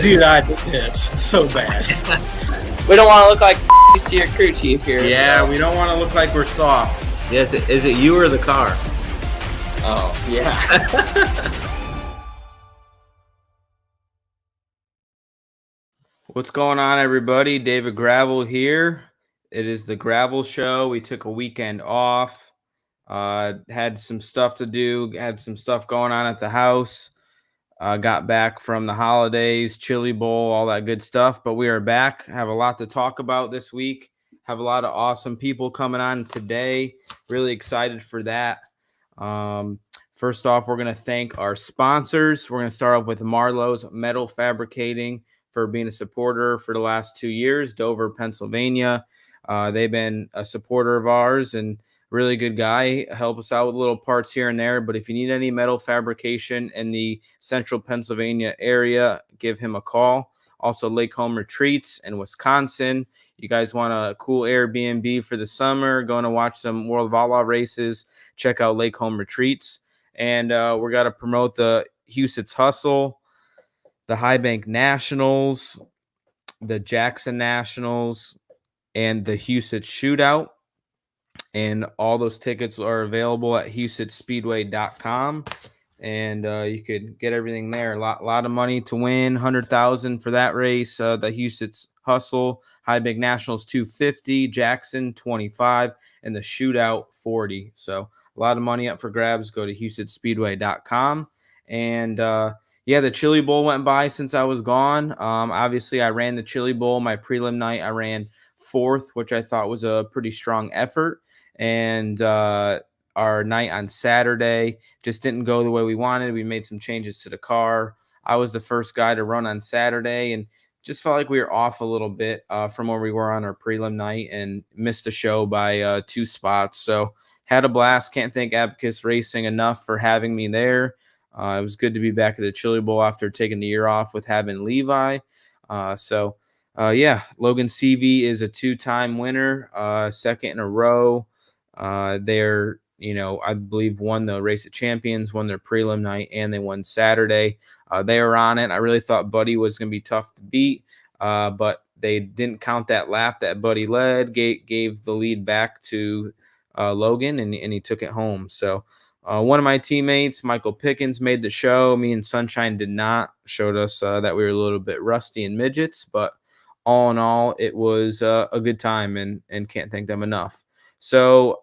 Dude, I did this so bad. We don't want to look like to your crew chief here. Yeah, we don't want to look like we're soft. Yes, is it you or the car? Oh, yeah. What's going on, everybody? David Gravel here. It is the Gravel Show. We took a weekend off. Had some stuff to do. Had some stuff going on at the house. Got back from the holidays, Chili Bowl, all that good stuff. But we are back. Have a lot to talk about this week. Have a lot of awesome people coming on today. Really excited for that. First off, we're going to thank our sponsors. We're going to start off with Marlowe's Metal Fabricating for being a supporter for the last 2 years, Dover, Pennsylvania. They've been a supporter of ours and really good guy. Help us out with little parts here and there. But if you need any metal fabrication in the central Pennsylvania area, give him a call. Also, Lake Home Retreats in Wisconsin. You guys want a cool Airbnb for the summer, going to watch some World of Outlaw races, check out Lake Home Retreats. And we're got to promote the Huset's Hustle, the High Bank Nationals, the Jackson Nationals, and the Huset's Shootout. And all those tickets are available at HusetsSpeedway.com. And you could get everything there. A lot of money to win. $100,000 for that race. The Huset's Hustle, High Bank Nationals $250, Jackson $25, and the Shootout $40. So a lot of money up for grabs. Go to HusetsSpeedway.com. And yeah, the Chili Bowl went by since I was gone. Obviously, I ran the Chili Bowl. My prelim night, I ran fourth, which I thought was a pretty strong effort. And our night on Saturday just didn't go the way we wanted. We made some changes to the car. I was the first guy to run on Saturday and just felt like we were off a little bit from where we were on our prelim night and missed the show by 2 spots. So had a blast. Can't thank Abacus Racing enough for having me there. It was good to be back at the Chili Bowl after taking the year off with having Levi. Yeah, Logan Seavey is a 2-time winner, second in a row. They're, I believe won the Race of Champions, won their prelim night, and they won Saturday. They were on it. I really thought Buddy was going to be tough to beat, but they didn't count that lap that Buddy led, gave the lead back to Logan, and he took it home. So one of my teammates, Michael Pickens, made the show. Me and Sunshine did not. Showed us that we were a little bit rusty in midgets, but all in all, it was a good time, and can't thank them enough. So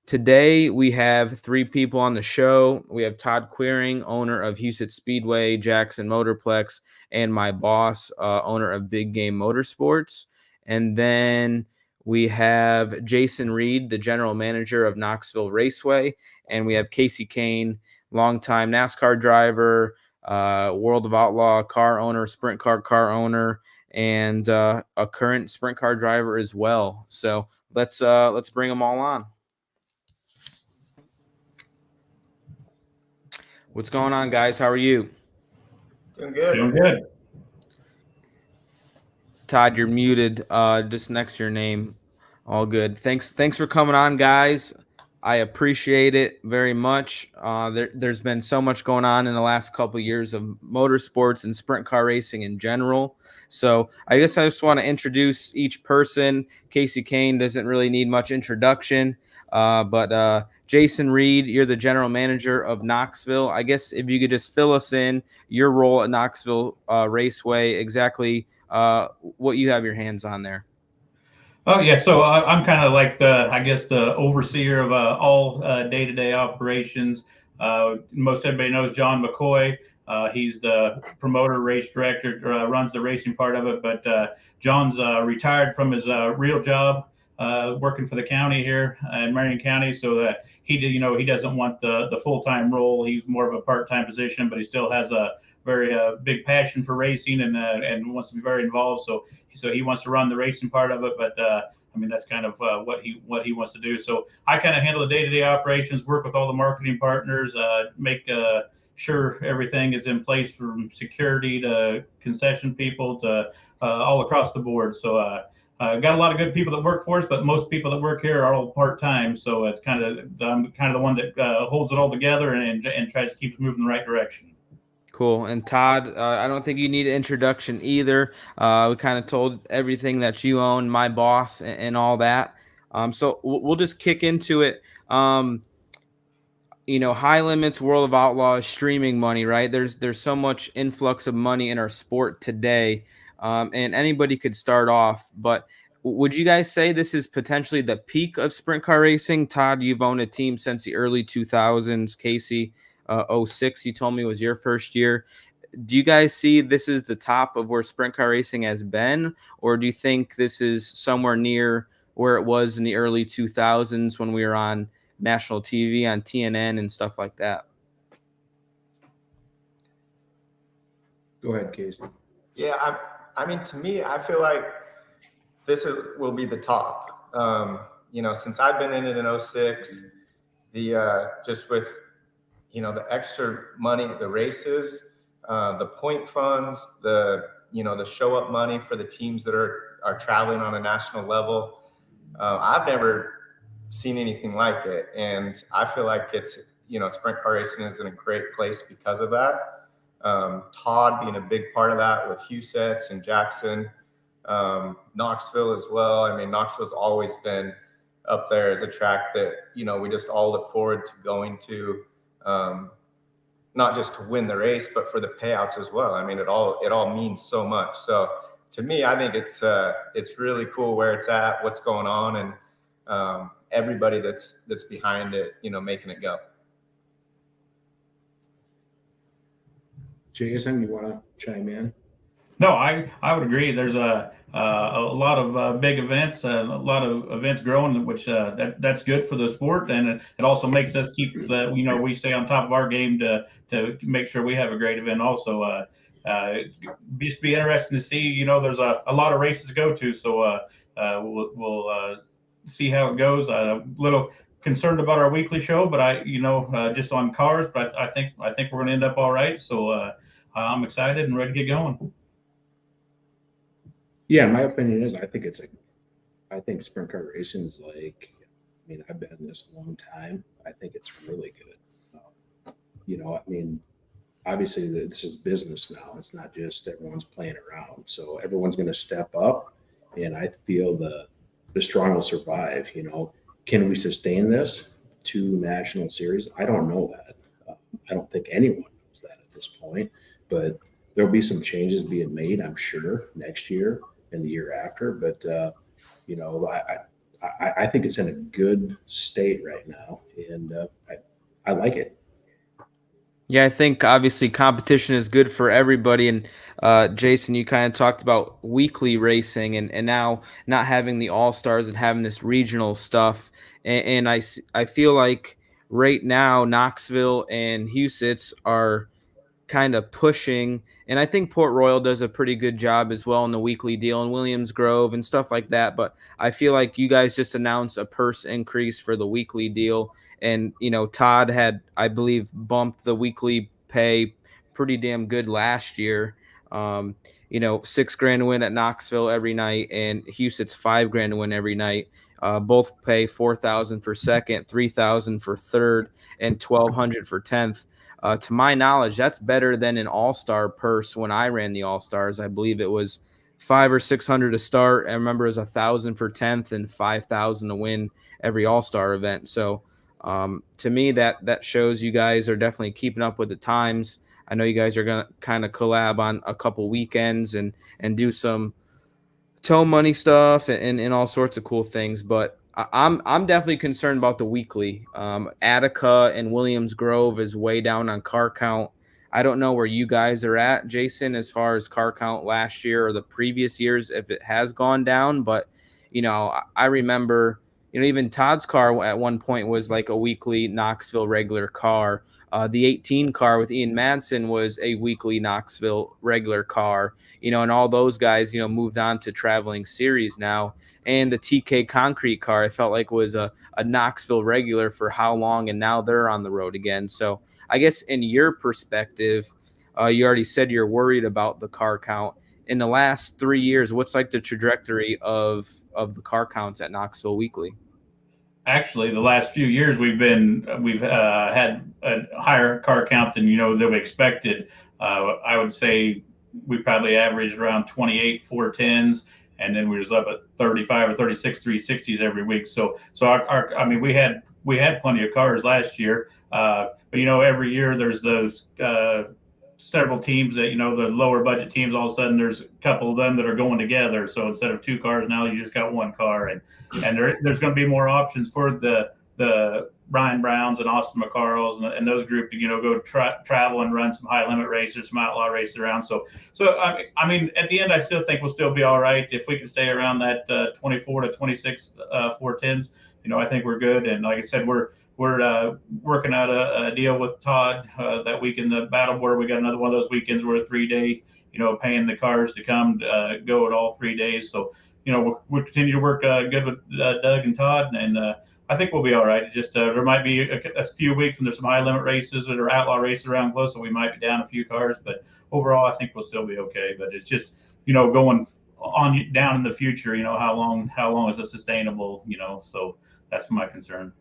today we have 3 people on the show. We have Todd Quiring, owner of Huset Speedway, Jackson Motorplex, and my boss, owner of Big Game Motorsports. And then we have Jason Reed, the general manager of Knoxville Raceway. And we have Kasey Kahne, longtime NASCAR driver, World of Outlaw car owner, Sprintcar car owner, and a current sprint car driver as well. So let's bring them all on. What's going on, guys? How are you? Doing good. Doing good. Todd, you're muted just next to your name. All good. Thanks for coming on, guys. I appreciate it very much. There's been so much going on in the last couple of years of motorsports and sprint car racing in general. So I guess I just want to introduce each person. Kasey Kahne doesn't really need much introduction, but Jason Reed, you're the general manager of Knoxville. I guess if you could just fill us in your role at Knoxville Raceway, exactly what you have your hands on there. Oh, yeah. So I'm kind of like the overseer of all day-to-day operations. Most everybody knows John McCoy. He's the promoter, race director, runs the racing part of it. But John's retired from his real job, working for the county here in Marion County. So that he doesn't want the full-time role. He's more of a part-time position, but he still has a very big passion for racing and wants to be very involved. So he wants to run the racing part of it, but that's kind of what he wants to do. So I kind of handle the day-to-day operations, work with all the marketing partners, make sure everything is in place from security to concession people to all across the board. So got a lot of good people that work for us, but most people that work here are all part-time. So it's I'm kind of the one that holds it all together and tries to keep it moving in the right direction. Cool. And Todd, I don't think you need an introduction either. We kind of told everything that you own, my boss, and all that. So we'll just kick into it. High limits, World of Outlaws, streaming money, right? There's so much influx of money in our sport today, and anybody could start off. But would you guys say this is potentially the peak of sprint car racing? Todd, you've owned a team since the early 2000s. Kasey, 06, you told me was your first year. Do you guys see this is the top of where sprint car racing has been, or do you think this is somewhere near where it was in the early 2000s when we were on national TV on TNN and stuff like that? Go ahead, Kasey. Yeah, I mean, to me, I feel like will be the top. Since I've been in it in 06, just with the extra money, the races, the point funds, the show up money for the teams that are traveling on a national level. I've never seen anything like it, and I feel like it's sprint car racing is in a great place because of that. Todd being a big part of that with Husets and Jackson, Knoxville as well. I mean, Knoxville's always been up there as a track that we just all look forward to going to, not just to win the race, but for the payouts as well. I mean, it all means so much. So to me, I think it's really cool where it's at, what's going on, and everybody that's behind it, making it go. Jason, you want to chime in? No, I would agree. There's a lot of big events, a lot of events growing, which that's good for the sport, and it also makes us keep we stay on top of our game to make sure we have a great event. Also, just be interesting to see. There's a lot of races to go to, so we'll see how it goes. A little concerned about our weekly show, but just on cars, but I think we're going to end up all right. So I'm excited and ready to get going. Yeah, my opinion is I think sprint car racing is I've been in this a long time. I think it's really good. Obviously this is business now. It's not just everyone's playing around. So everyone's going to step up, and I feel the strong will survive. Can we sustain this to national series? I don't know that. I don't think anyone knows that at this point, but there'll be some changes being made, I'm sure, next year and the year after. But, I think it's in a good state right now, and I like it. Yeah, I think obviously competition is good for everybody. And Jason, you kind of talked about weekly racing and now not having the all-stars and having this regional stuff. And I feel like right now Knoxville and Husets are kind of pushing, and I think Port Royal does a pretty good job as well in the weekly deal, and Williams Grove and stuff like that. But I feel like you guys just announced a purse increase for the weekly deal, and Todd had, I believe, bumped the weekly pay pretty damn good last year. $6,000 to win at Knoxville every night, and Husets $5,000 to win every night. Both pay $4,000 for second, $3,000 for third, and $1,200 for 10th. To my knowledge, that's better than an all-star purse when I ran the all-stars. I believe it was $500 or $600 to start. I remember it was $1,000 for 10th and $5,000 to win every all-star event. So to me, that shows you guys are definitely keeping up with the times. I know you guys are going to kind of collab on a couple weekends and do some tow money stuff and all sorts of cool things. But I'm definitely concerned about the weekly. Attica and Williams Grove is way down on car count. I don't know where you guys are at, Jason, as far as car count last year or the previous years, if it has gone down. But, I remember, even Todd's car at one point was like a weekly Knoxville regular car. The 18 car with Ian Madsen was a weekly Knoxville regular car, and all those guys, moved on to traveling series now. And the TK Concrete car, I felt like was a Knoxville regular for how long, and now they're on the road again. So I guess in your perspective, you already said you're worried about the car count. In the last 3 years, what's like the trajectory of the car counts at Knoxville weekly? Actually, the last few years we've had a higher car count than we expected. I would say we probably averaged around 28 410s, and then we was up at 35 or 36 360s every week. So I mean, we had plenty of cars last year. But every year there's those several teams that the lower budget teams. All of a sudden, there's a couple of them that are going together. So instead of two cars, now you just got one car, and there's going to be more options for the Brian Browns and Austin McCarls and those group to go travel and run some high limit races, some outlaw races around. So I mean, at the end, I still think we'll still be all right if we can stay around that 24 to 26 410s. I think we're good. And like I said, we're working out a deal with Todd that week in the battle board. We got another one of those weekends where a 3-day, paying the cars to come go at all 3 days. So we'll continue to work good with Doug and Todd, and I think we'll be all right. It just there might be a few weeks when there's some high limit races or outlaw races around close, so we might be down a few cars. But overall, I think we'll still be okay. But it's just going on down in the future. How long is it sustainable? So that's my concern.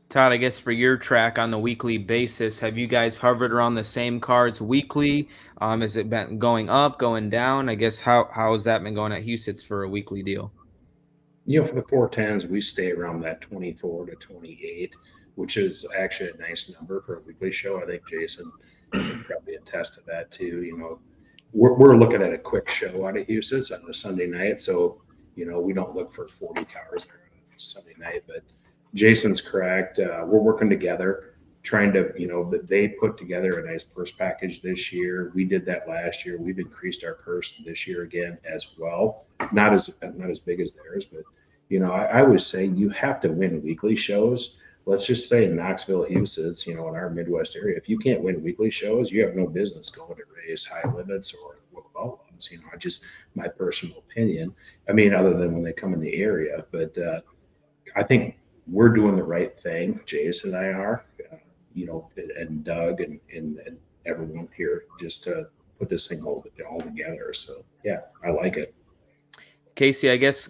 Todd, I guess for your track on the weekly basis, have you guys hovered around the same cars weekly? Has it been going up, going down? I guess how has that been going at Huset's for a weekly deal? For the 410s, we stay around that 24 to 28, which is actually a nice number for a weekly show. I think Jason can probably attest to that too. We're looking at a quick show out of Huset's on a Sunday night, so we don't look for 40 cars there on a Sunday night. But Jason's correct. We're working together, trying to that they put together a nice purse package this year. We did that last year. We've increased our purse this year again as well. Not as big as theirs, but I would say you have to win weekly shows. Let's just say in Knoxville, Huset's, in our Midwest area, if you can't win weekly shows, you have no business going to race high limits or Outlaws. Just my personal opinion. I mean, other than when they come in the area, but I think we're doing the right thing. Jason and I are, and Doug and everyone here, just to put this thing all together. So yeah, I like it. Kasey, I guess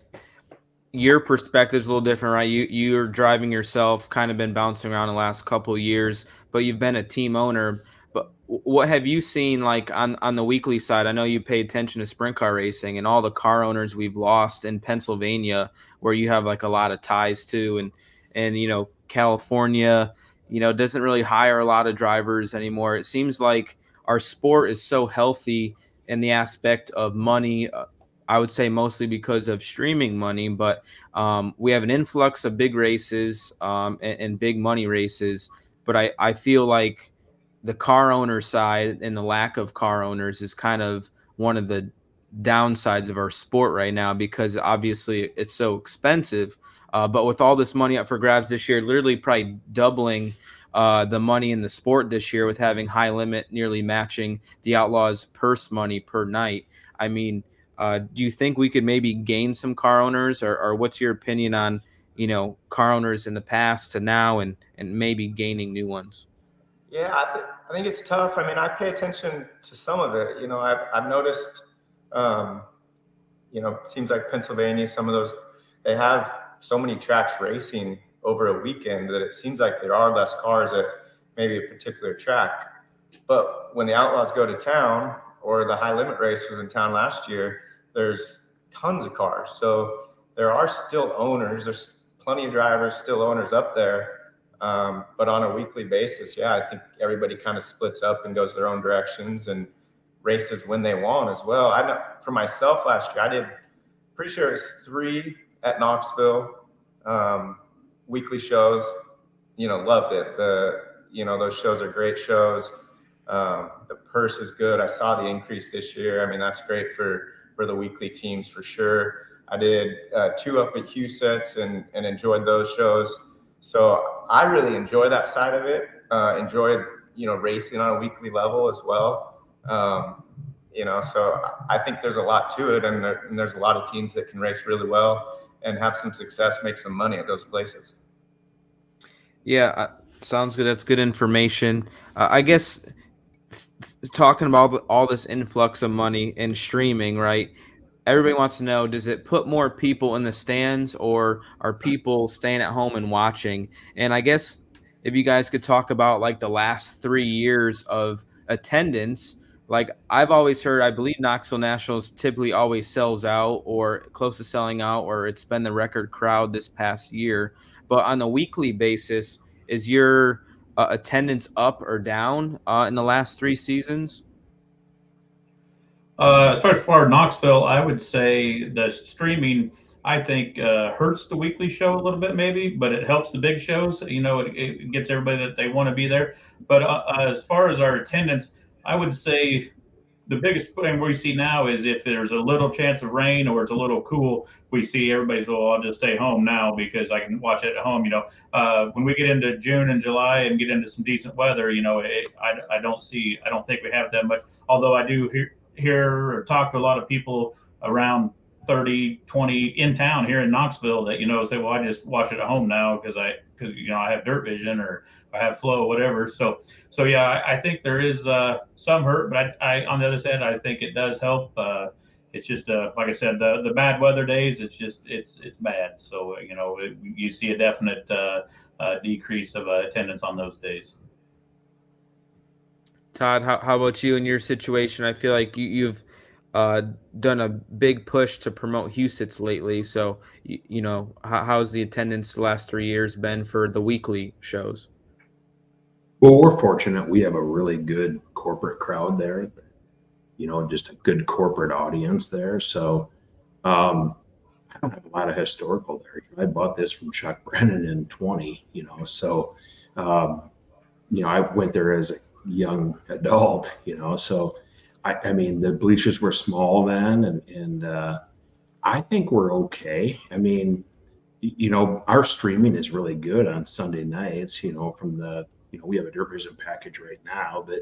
your perspective is a little different, right? You're driving yourself, kind of been bouncing around the last couple of years, but you've been a team owner. But what have you seen like on the weekly side? I know you pay attention to Sprintcar Racing and all the car owners we've lost in Pennsylvania, where you have like a lot of ties to, and California, doesn't really hire a lot of drivers anymore. It seems like our sport is so healthy in the aspect of money. I would say mostly because of streaming money, but we have an influx of big races and big money races. But I feel like the car owner side and the lack of car owners is kind of one of the downsides of our sport right now, because obviously it's so expensive. But with all this money up for grabs this year, literally probably doubling the money in the sport this year, with having high limit nearly matching the Outlaws' purse money per night. I mean, do you think we could maybe gain some car owners, or what's your opinion on, car owners in the past to now and maybe gaining new ones? Yeah, I think it's tough. I mean, I pay attention to some of it. I've noticed, it seems like Pennsylvania, some of those, they have so many tracks racing over a weekend that it seems like there are less cars at maybe a particular track. But when the Outlaws go to town, or the high limit race was in town last year, there's tons of cars. So there are still owners. There's plenty of drivers, still owners up there. But on a weekly basis, yeah, I think everybody kind of splits up and goes their own directions and races when they want as well. I know for myself last year, I did pretty sure it was 3 at Knoxville, weekly shows. Loved it. Those shows are great shows. The purse is good. I saw the increase this year. I mean, that's great for the weekly teams for sure. I did 2 up at Huset's and enjoyed those shows. So I really enjoy that side of it. Enjoyed, racing on a weekly level as well. So I think there's a lot to it, and there's a lot of teams that can race really well and have some success, make some money at those places. Yeah, sounds good. That's good information. I guess talking about all this influx of money and streaming, right? Everybody wants to know, does it put more people in the stands, or are people staying at home and watching? And I guess if you guys could talk about like the last 3 years of attendance. Like I've always heard, I believe Knoxville Nationals typically always sells out or close to selling out, or it's been the record crowd this past year. But on a weekly basis, is your attendance up or down in the last 3 seasons? As far as Knoxville, I would say the streaming, I think, hurts the weekly show a little bit, maybe, but it helps the big shows. It gets everybody that they want to be there. But as far as our attendance, I would say the biggest thing we see now is if there's a little chance of rain or it's a little cool, we see everybody's, well, I'll just stay home now because I can watch it at home. When we get into June and July and get into some decent weather, I don't think we have that much. Although I do hear or talk to a lot of people around 30, 20 in town here in Knoxville that, say, well, I just watch it at home now because I have dirt vision or I have flow, whatever. So yeah, I think there is some hurt, but I on the other side, I think it does help. It's just like I said, the bad weather days. It's bad. So you see a definite decrease of attendance on those days. Todd, how about you in your situation? I feel like you've done a big push to promote Husitz lately. So how's the attendance the last 3 years been for the weekly shows? Well, we're fortunate. We have a really good corporate crowd there, just a good corporate audience there. So I don't have a lot of historical there. I bought this from Chuck Brennan in 20, so, I went there as a young adult, so I mean, the bleachers were small then, and I think we're okay. I mean, our streaming is really good on Sunday nights, from the, we have a dirt vision package right now, but,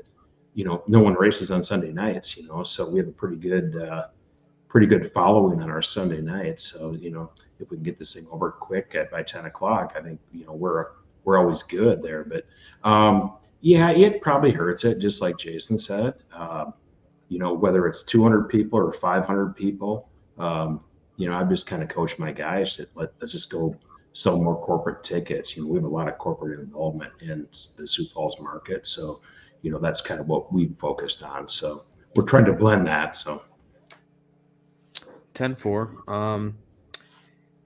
no one races on Sunday nights, so we have a pretty good following on our Sunday nights. So, if we can get this thing over quick by 10 o'clock, I think, we're always good there. But, yeah, it probably hurts it, just like Jason said, whether it's 200 people or 500 people, I've just kind of coached my guys that let's just go sell more corporate tickets. We have a lot of corporate involvement in the Sioux Falls market. So, that's kind of what we focused on. So we're trying to blend that. So 10-4.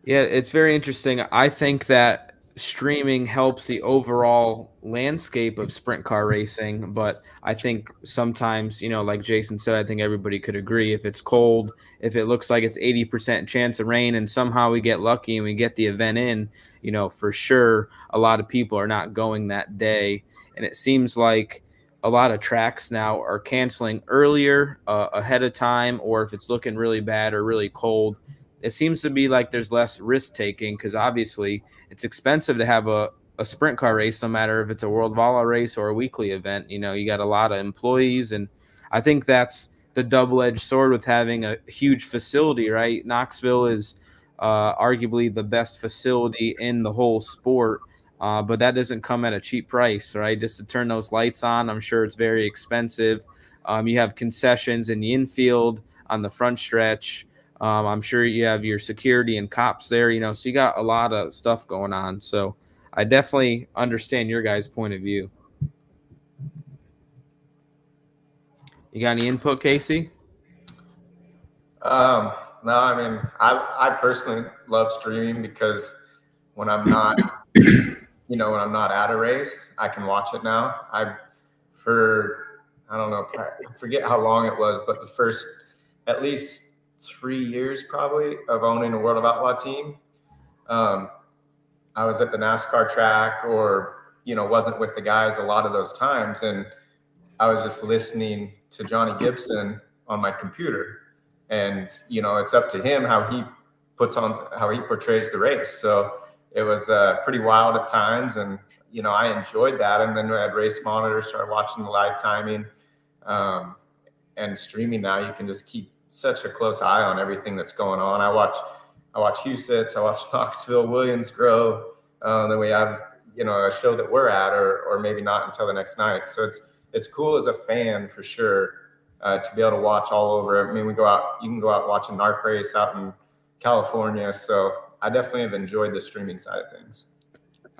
Yeah, it's very interesting. I think that streaming helps the overall landscape of sprint car racing, but I think sometimes, like Jason said, I think everybody could agree, if it's cold, if it looks like it's 80% chance of rain and somehow we get lucky and we get the event in, for sure a lot of people are not going that day. And it seems like a lot of tracks now are canceling earlier, ahead of time, or if it's looking really bad or really cold, it seems to be like there's less risk taking, because obviously it's expensive to have a sprint car race, no matter if it's a World Vala race or a weekly event. You got a lot of employees, and I think that's the double-edged sword with having a huge facility, right? Knoxville is arguably the best facility in the whole sport, but that doesn't come at a cheap price, right? Just to turn those lights on, I'm sure it's very expensive. You have concessions in the infield on the front stretch. I'm sure you have your security and cops there, so you got a lot of stuff going on. So I definitely understand your guys' point of view. You got any input, Kasey? No, I mean, I personally love streaming because when I'm not, when I'm not at a race, I can watch it now. I don't know, I forget how long it was, but the first at least 3 years probably of owning a World of Outlaw team, I was at the NASCAR track or, wasn't with the guys a lot of those times. And I was just listening to Johnny Gibson on my computer. And, it's up to him how he portrays the race. So it was pretty wild at times. And, I enjoyed that. And then we had race monitors, started watching the live timing, and streaming. Now you can just keep such a close eye on everything that's going on. I watch Husitz, I watch Knoxville, Williams Grove. Then we have, a show that we're at, or maybe not until the next night. So it's cool as a fan for sure, to be able to watch all over. I mean, you can go out watching NARC race out in California. So I definitely have enjoyed the streaming side of things.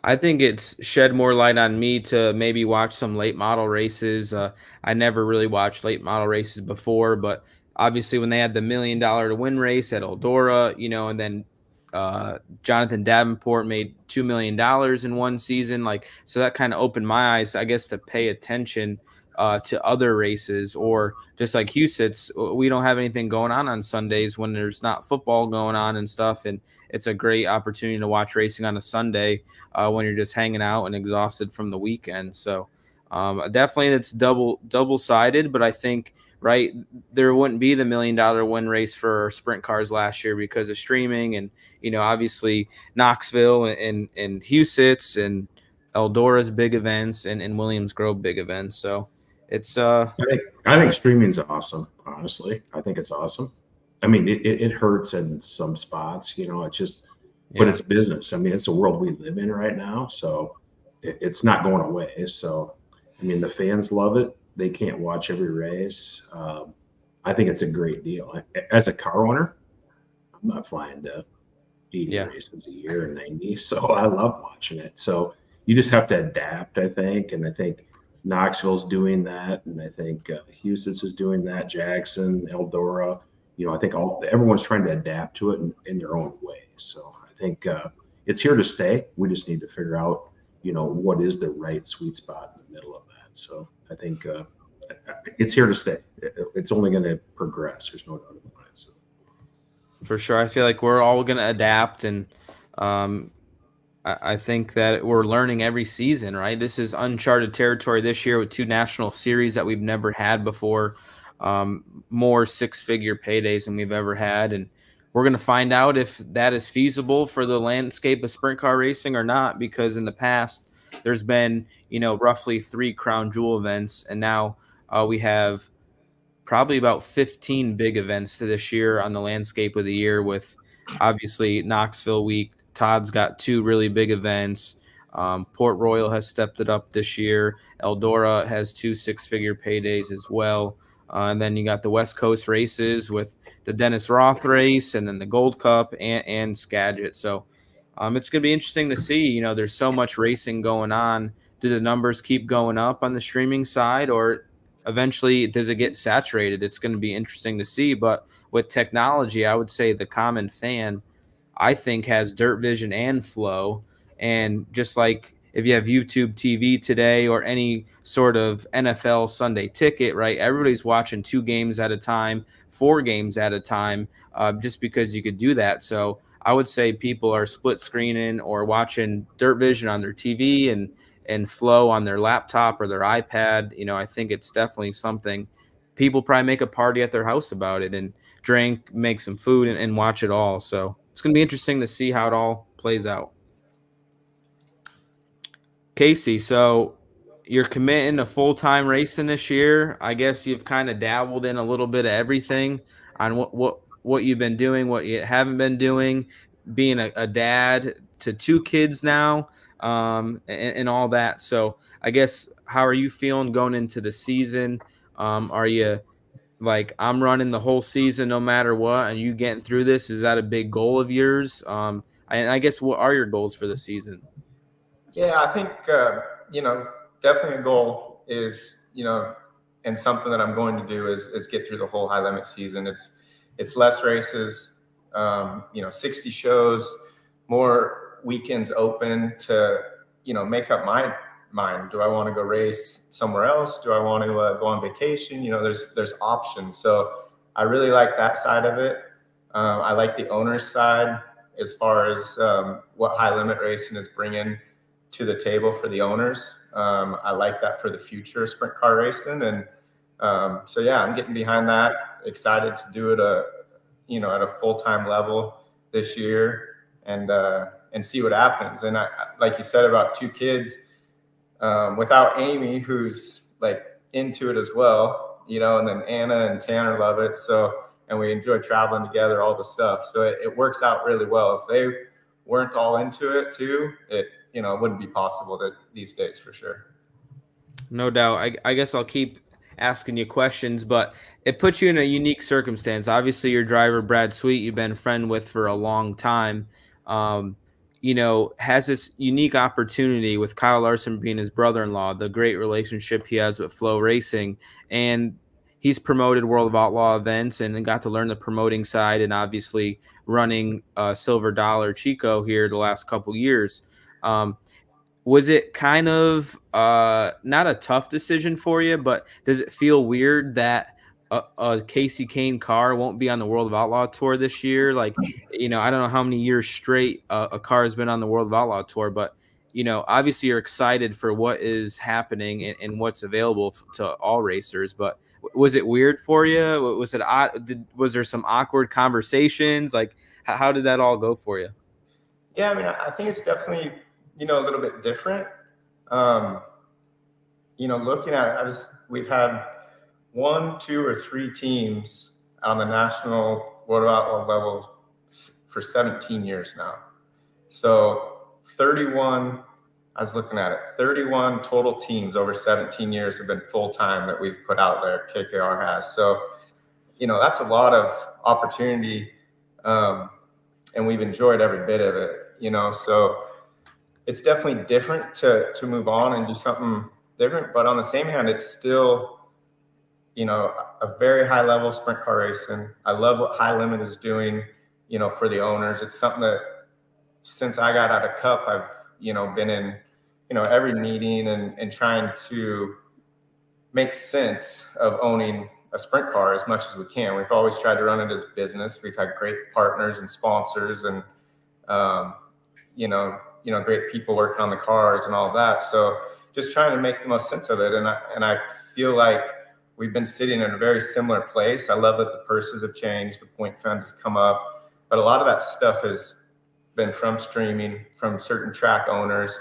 I think it's shed more light on me to maybe watch some late model races. I never really watched late model races before, but obviously when they had the $1 million to win race at Eldora, and then Jonathan Davenport made $2 million in one season, so that kind of opened my eyes, I guess, to pay attention to other races, or just like Hugh sits, we don't have anything going on Sundays when there's not football going on and stuff, and it's a great opportunity to watch racing on a Sunday when you're just hanging out and exhausted from the weekend. So definitely it's double sided, but I think right there wouldn't be the $1 million win race for sprint cars last year because of streaming, and obviously Knoxville and Huset's and Eldora's big events and Williams Grove big events. So it's I think streaming's awesome. Honestly, I think it's awesome. I mean, it hurts in some spots, it's just, but it's business. I mean, it's the world we live in right now, so it's not going away. So, I mean, the fans love it. They can't watch every race. I think it's a great deal. As a car owner, I'm not flying to 80 races a year and 90, so I love watching it. So you just have to adapt, I think, and I think Knoxville's doing that, and I think Houston's is doing that. Jackson, Eldora, I think everyone's trying to adapt to it in their own way. So I think it's here to stay. We just need to figure out, what is the right sweet spot in the middle of that. So I think it's here to stay. It's only going to progress. There's no doubt about it. So. For sure, I feel like we're all going to adapt, and I think that we're learning every season, right? This is uncharted territory this year with 2 national series that we've never had before, more 6-figure paydays than we've ever had. And we're going to find out if that is feasible for the landscape of sprint car racing or not, because in the past there's been, roughly 3 crown jewel events. And now we have probably about 15 big events this year on the landscape of the year, with obviously Knoxville week. Todd's got 2 really big events. Port Royal has stepped it up this year. Eldora has 2 6-figure paydays as well. And then you got the West Coast races with the Dennis Roth race, and then the Gold Cup and Skagit. So it's going to be interesting to see. There's so much racing going on. Do the numbers keep going up on the streaming side, or eventually does it get saturated? It's going to be interesting to see. But with technology, I would say the common fan, I think, has Dirt Vision and Flow. And just like if you have YouTube TV today or any sort of NFL Sunday ticket, right, everybody's watching 2 games at a time, 4 games at a time, just because you could do that. So I would say people are split screening or watching Dirt Vision on their TV and Flow on their laptop or their iPad. I think it's definitely something people probably make a party at their house about it, and drink, make some food, and watch it all. So it's going to be interesting to see how it all plays out. Kasey, so you're committing to full-time racing this year. I guess you've kind of dabbled in a little bit of everything on what you've been doing, what you haven't been doing, being a dad to 2 kids now, and all that. So I guess, how are you feeling going into the season? Are you like, I'm running the whole season no matter what, and you getting through this? Is that a big goal of yours? And I guess, what are your goals for the season? Yeah, I think, definitely a goal is, and something that I'm going to do is get through the whole high limit season. It's less races, 60 shows, more weekends open to, make up my mind. Do I want to go race somewhere else? Do I want to go on vacation? There's options. So I really like that side of it. I like the owner's side as far as what high limit racing is bringing to the table for the owners. I like that for the future of sprint car racing. And so, yeah, I'm getting behind that, excited to do it at a full-time level this year, and see what happens. And I, like you said about 2 kids, without Amy, who's like into it as well, and then Anna and Tanner love it. So, and we enjoy traveling together, all the stuff. So it works out really well. If they weren't all into it too, it wouldn't be possible these days, for sure. No doubt. I guess I'll keep asking you questions, but it puts you in a unique circumstance. Obviously, your driver, Brad Sweet, you've been a friend with for a long time. has this unique opportunity with Kyle Larson being his brother-in-law, the great relationship he has with Flow Racing, and he's promoted World of Outlaw events and got to learn the promoting side, and obviously running Silver Dollar Chico here the last couple years. Was it kind of not a tough decision for you, but does it feel weird that a Kasey Kahne car won't be on the World of Outlaw Tour this year? Like, I don't know how many years straight a car has been on the World of Outlaw Tour, but obviously you're excited for what is happening and what's available to all racers. But was it weird for you? Was it odd? Was there some awkward conversations? Like, how did that all go for you? Yeah, I mean, I think it's definitely, a little bit different. Looking at it, we've had 1, 2, or 3 teams on the national World of Outlaw level for 17 years now. So 31, I was looking at it, 31 total teams over 17 years have been full-time that we've put out there, KKR has. So, that's a lot of opportunity, and we've enjoyed every bit of it, so it's definitely different to move on and do something different. But on the same hand, it's still, a very high level sprint car racing. I love what High Limit is doing, for the owners. It's something that since I got out of Cup, I've, been in, every meeting and trying to make sense of owning a sprint car as much as we can. We've always tried to run it as a business. We've had great partners and sponsors and, great people working on the cars and all of that. So just trying to make the most sense of it. And I feel like we've been sitting in a very similar place. I love that the purses have changed, the point fund has come up, but a lot of that stuff has been from streaming, from certain track owners,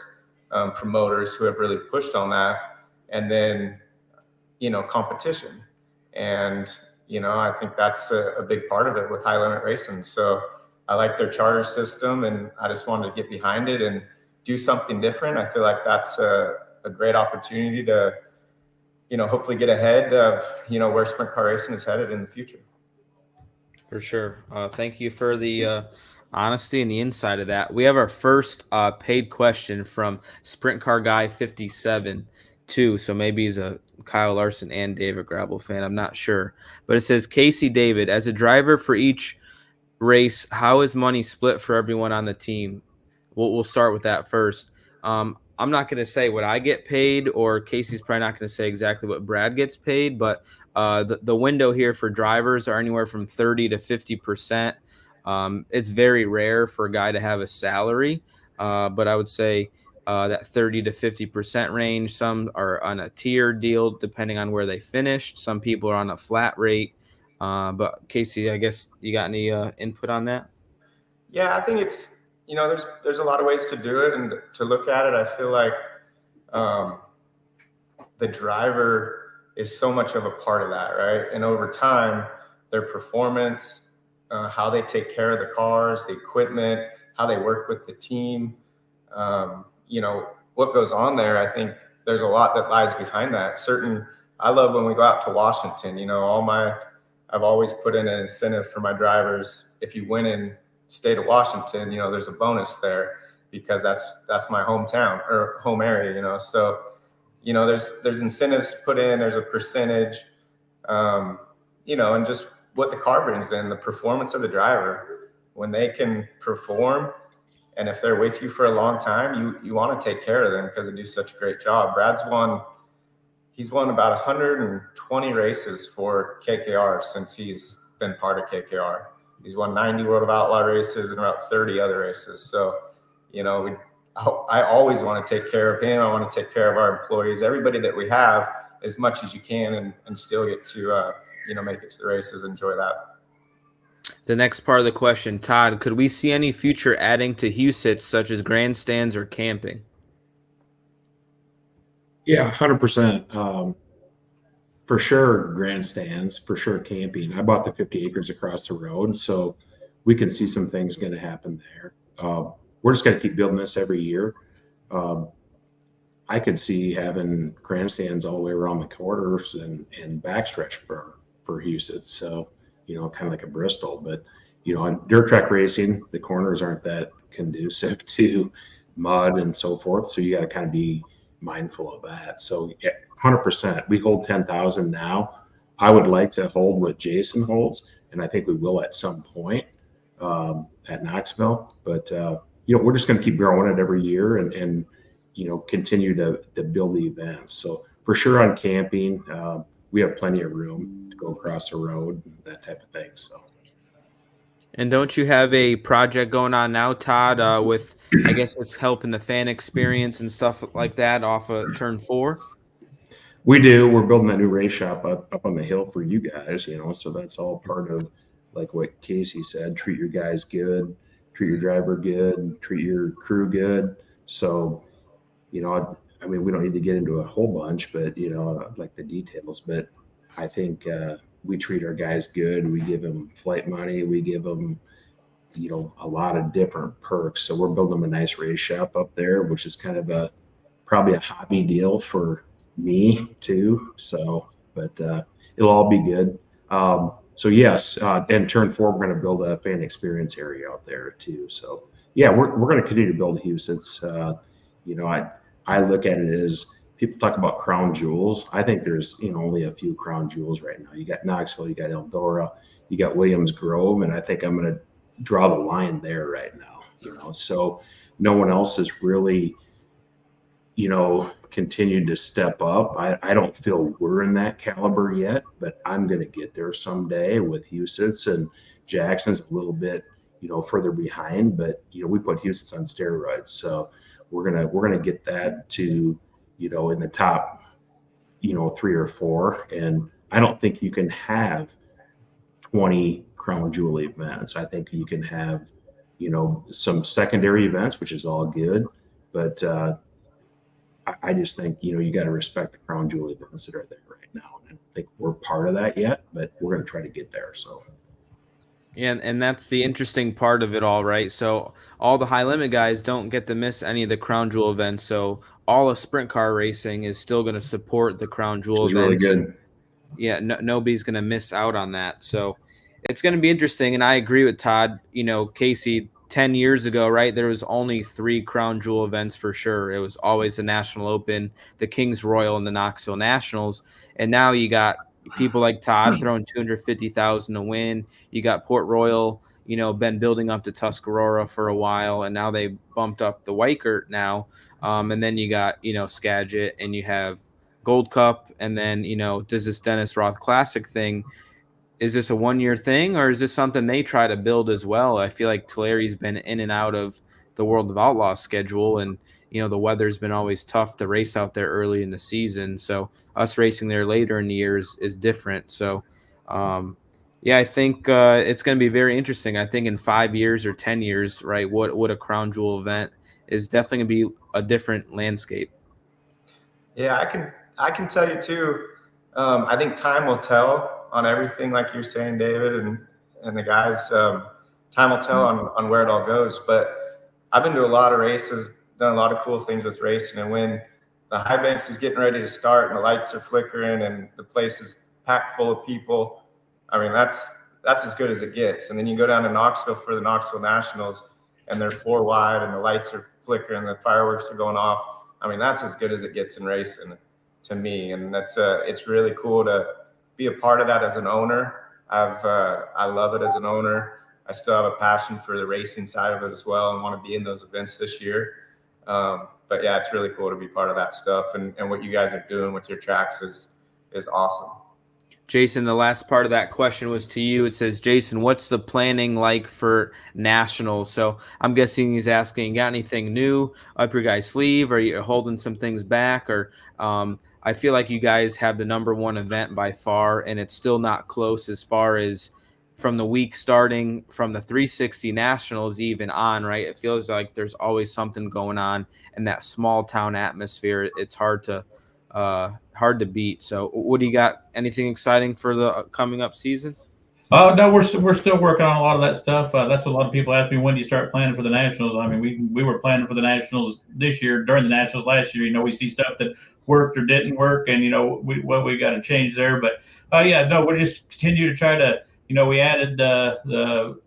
promoters who have really pushed on that. And then, competition. And, I think that's a big part of it with High Limit Racing. So I like their charter system, and I just wanted to get behind it and do something different. I feel like that's a great opportunity to, hopefully get ahead of, where sprint car racing is headed in the future. For sure. Thank you for the honesty and the insight of that. We have our first paid question from Sprint Car Guy 57 too. So maybe he's a Kyle Larson and David Gravel fan. I'm not sure. But it says, Kasey David, as a driver for each race, how is money split for everyone on the team? We'll start with that first. I'm not going to say what I get paid, or Kasey's probably not going to say exactly what Brad gets paid, but the window here for drivers are anywhere from 30 to 50%. It's very rare for a guy to have a salary, but I would say that 30 to 50% range. Some are on a tier deal depending on where they finished. Some people are on a flat rate. But Kasey, I guess you got any input on that? Yeah, I think it's, there's a lot of ways to do it and to look at it. I feel like the driver is so much of a part of that, right? And over time, their performance, how they take care of the cars, the equipment, how they work with the team, what goes on there. I think there's a lot that lies behind that. I love when we go out to Washington, I've always put in an incentive for my drivers. If you win in state of Washington, there's a bonus there because that's my hometown or home area, so, there's incentives to put in, there's a percentage, and just what the car brings in, the performance of the driver, when they can perform. And if they're with you for a long time, you want to take care of them because they do such a great job. He's won about 120 races for KKR since he's been part of KKR. He's won 90 World of Outlaw races and about 30 other races. So, I always want to take care of him. I want to take care of our employees, everybody that we have, as much as you can, and still get to, make it to the races, enjoy that. The next part of the question, Todd, could we see any future adding to Husits such as grandstands or camping? Yeah, 100%. For sure, grandstands, for sure, camping. I bought the 50 acres across the road, so we can see some things going to happen there. We're just going to keep building this every year. I could see having grandstands all the way around the corners and backstretch for Husits. So, kind of like a Bristol. But, on dirt track racing, the corners aren't that conducive to mud and so forth. So you got to kind of be mindful of that. So yeah, 100%. We hold 10,000 now. I would like to hold what Jason holds, and I think we will at some point at Knoxville. But we're just going to keep growing it every year and continue to build the events. So for sure on camping, we have plenty of room to go across the road, that type of thing. So. And don't you have a project going on now, Todd, with, I guess it's helping the fan experience and stuff like that off of Turn 4? We do. We're building a new race shop up on the hill for you guys, so that's all part of like what Kasey said, treat your guys good, treat your driver good, treat your crew good. So, I mean, we don't need to get into a whole bunch, but, like the details, but I think we treat our guys good. We give them flight money. We give them, a lot of different perks. So we're building them a nice race shop up there, which is kind of probably a hobby deal for me too. So, but it'll all be good. So yes, and Turn 4, we're going to build a fan experience area out there too. So yeah, we're going to continue to build Houston's. I look at it as people talk about crown jewels. I think there's only a few crown jewels right now. You got Knoxville, you got Eldora, you got Williams Grove, and I think I'm going to draw the line there right now. So no one else has really continued to step up. I don't feel we're in that caliber yet, but I'm going to get there someday with Houston's, and Jackson's a little bit, further behind, but, we put Houston's on steroids. So we're going to get that to, in the top, 3 or 4. And I don't think you can have 20 crown jewel events. I think you can have, some secondary events, which is all good, but, I just think, you got to respect the crown jewel events that are there right now. And I don't think we're part of that yet, but we're going to try to get there. So. Yeah, and that's the interesting part of it all, right? So all the high limit guys don't get to miss any of the crown jewel events. So all of Sprintcar Racing is still going to support the crown jewel events. Really good. Yeah, nobody's going to miss out on that. So it's going to be interesting. And I agree with Todd. Kasey, 10 years ago, right, there was only 3 crown jewel events for sure. It was always the National Open, the Kings Royal, and the Knoxville Nationals. And now you got people like Todd throwing $250,000 to win. You got Port Royal, been building up to Tuscarora for a while, and now they bumped up the Weichert now. And then you got, Skagit, and you have Gold Cup, and then, does this Dennis Roth Classic thing, is this a one-year thing, or is this something they try to build as well? I feel like Tulari's been in and out of the World of Outlaws schedule, and the weather's been always tough to race out there early in the season. So us racing there later in the year is different. So I think it's going to be very interesting. I think in 5 years or 10 years, right, what a crown jewel event is definitely going to be a different landscape. Yeah, I can tell you too. I think time will tell on everything, like you're saying, David, and the guys. Time will tell on where it all goes. But I've been to a lot of races, done a lot of cool things with racing, and when the high banks is getting ready to start and the lights are flickering and the place is packed full of people, I mean, that's as good as it gets. And then you go down to Knoxville for the Knoxville Nationals, and they're 4 wide and the lights are flickering, the fireworks are going off. I mean, that's as good as it gets in racing to me. And it's really cool to be a part of that as an owner. I love it as an owner. I still have a passion for the racing side of it as well, and want to be in those events this year. But yeah, it's really cool to be part of that stuff, and what you guys are doing with your tracks is awesome. Jason, the last part of that question was to you. It says, Jason, what's the planning like for nationals? So I'm guessing he's asking, got anything new up your guys' sleeve? Are you holding some things back? Or I feel like you guys have the #1 event by far, and it's still not close as far as from the week starting from the 360 Nationals even on, right? It feels like there's always something going on, and that small town atmosphere, it's hard to beat. So what do you got? Anything exciting for the coming up season? No, we're still working on a lot of that stuff. That's what a lot of people ask me, when do you start planning for the Nationals? I mean, we were planning for the Nationals this year, during the Nationals last year. We see stuff that worked or didn't work, and we got to change there. But we just continue to try to we added the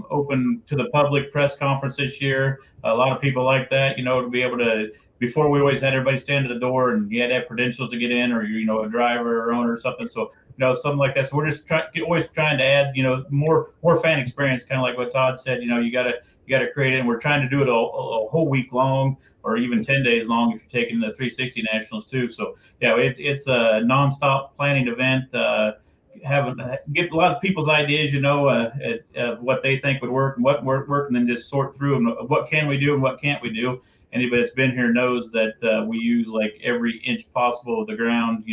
open to the public press conference this year. A lot of people like that, to be able to. Before we always had everybody stand at the door and you had to have credentials to get in, or a driver or owner or something. So something like that. So we're just always trying to add more fan experience, kind of like what Todd said. You got to create it, and we're trying to do it a whole week long, or even 10 days long if you're taking the 360 Nationals too. So yeah, it's a nonstop planning event. Get a lot of people's ideas, of what they think would work and what work, and then just sort through them. What can we do and what can't we do? Anybody that's been here knows that we use like every inch possible of the ground,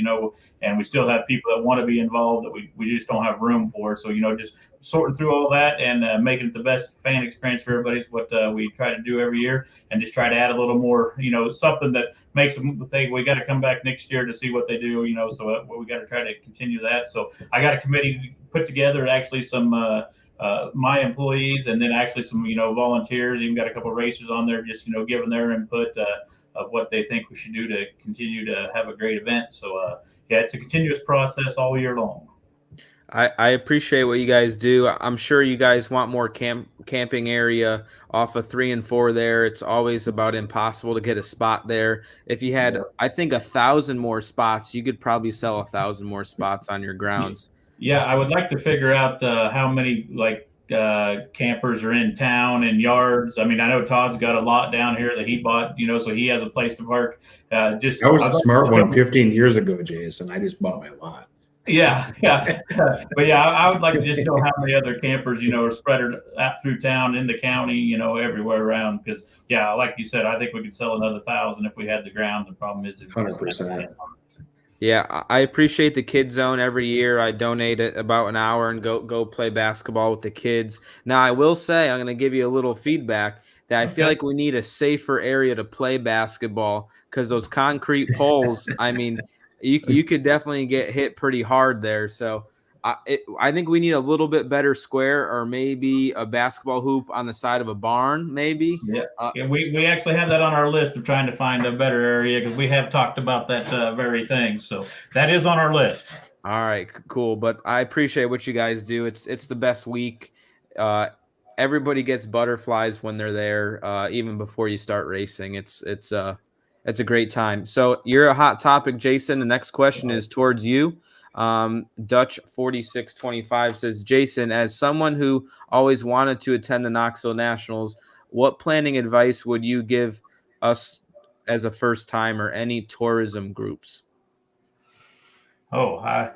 and we still have people that want to be involved that we just don't have room for. So, just sorting through all that and making it the best fan experience for everybody is what we try to do every year, and just try to add a little more, something that makes them think we got to come back next year to see what they do, so we got to try to continue that. So I got a committee put together, actually some my employees, and then actually some volunteers. Even got a couple of racers on there, just giving their input of what they think we should do to continue to have a great event. So yeah, it's a continuous process all year long. I appreciate what you guys do. I'm sure you guys want more camping area off of 3 and 4 there. It's always about impossible to get a spot there. If you had, I think, 1,000 more spots, you could probably sell 1,000 more spots on your grounds. Yeah, I would like to figure out how many campers are in town and yards. I mean, I know Todd's got a lot down here that he bought, so he has a place to park. That was a smart one 15 years ago, Jason. I just bought my lot. Yeah. But yeah, I would like to just know how many other campers, are spread out through town, in the county, everywhere around. Because yeah, like you said, I think we could sell another 1,000 if we had the ground. The problem is 100%. Yeah, I appreciate the Kid Zone every year. I donate about an hour and go play basketball with the kids. Now, I will say, I'm going to give you a little feedback that I feel like we need a safer area to play basketball, because those concrete poles, I mean, you could definitely get hit pretty hard there. So I think we need a little bit better square, or maybe a basketball hoop on the side of a barn, maybe. Yeah, we actually have that on our list of trying to find a better area, because we have talked about that very thing. So that is on our list. All right, cool. But I appreciate what you guys do. It's the best week. Everybody gets butterflies when they're there, even before you start racing. It's a great time. So you're a hot topic, Jason. The next question is towards you. Dutch 4625 says, Jason, as someone who always wanted to attend the Knoxville Nationals, what planning advice would you give us as a first timer, any tourism groups? Plan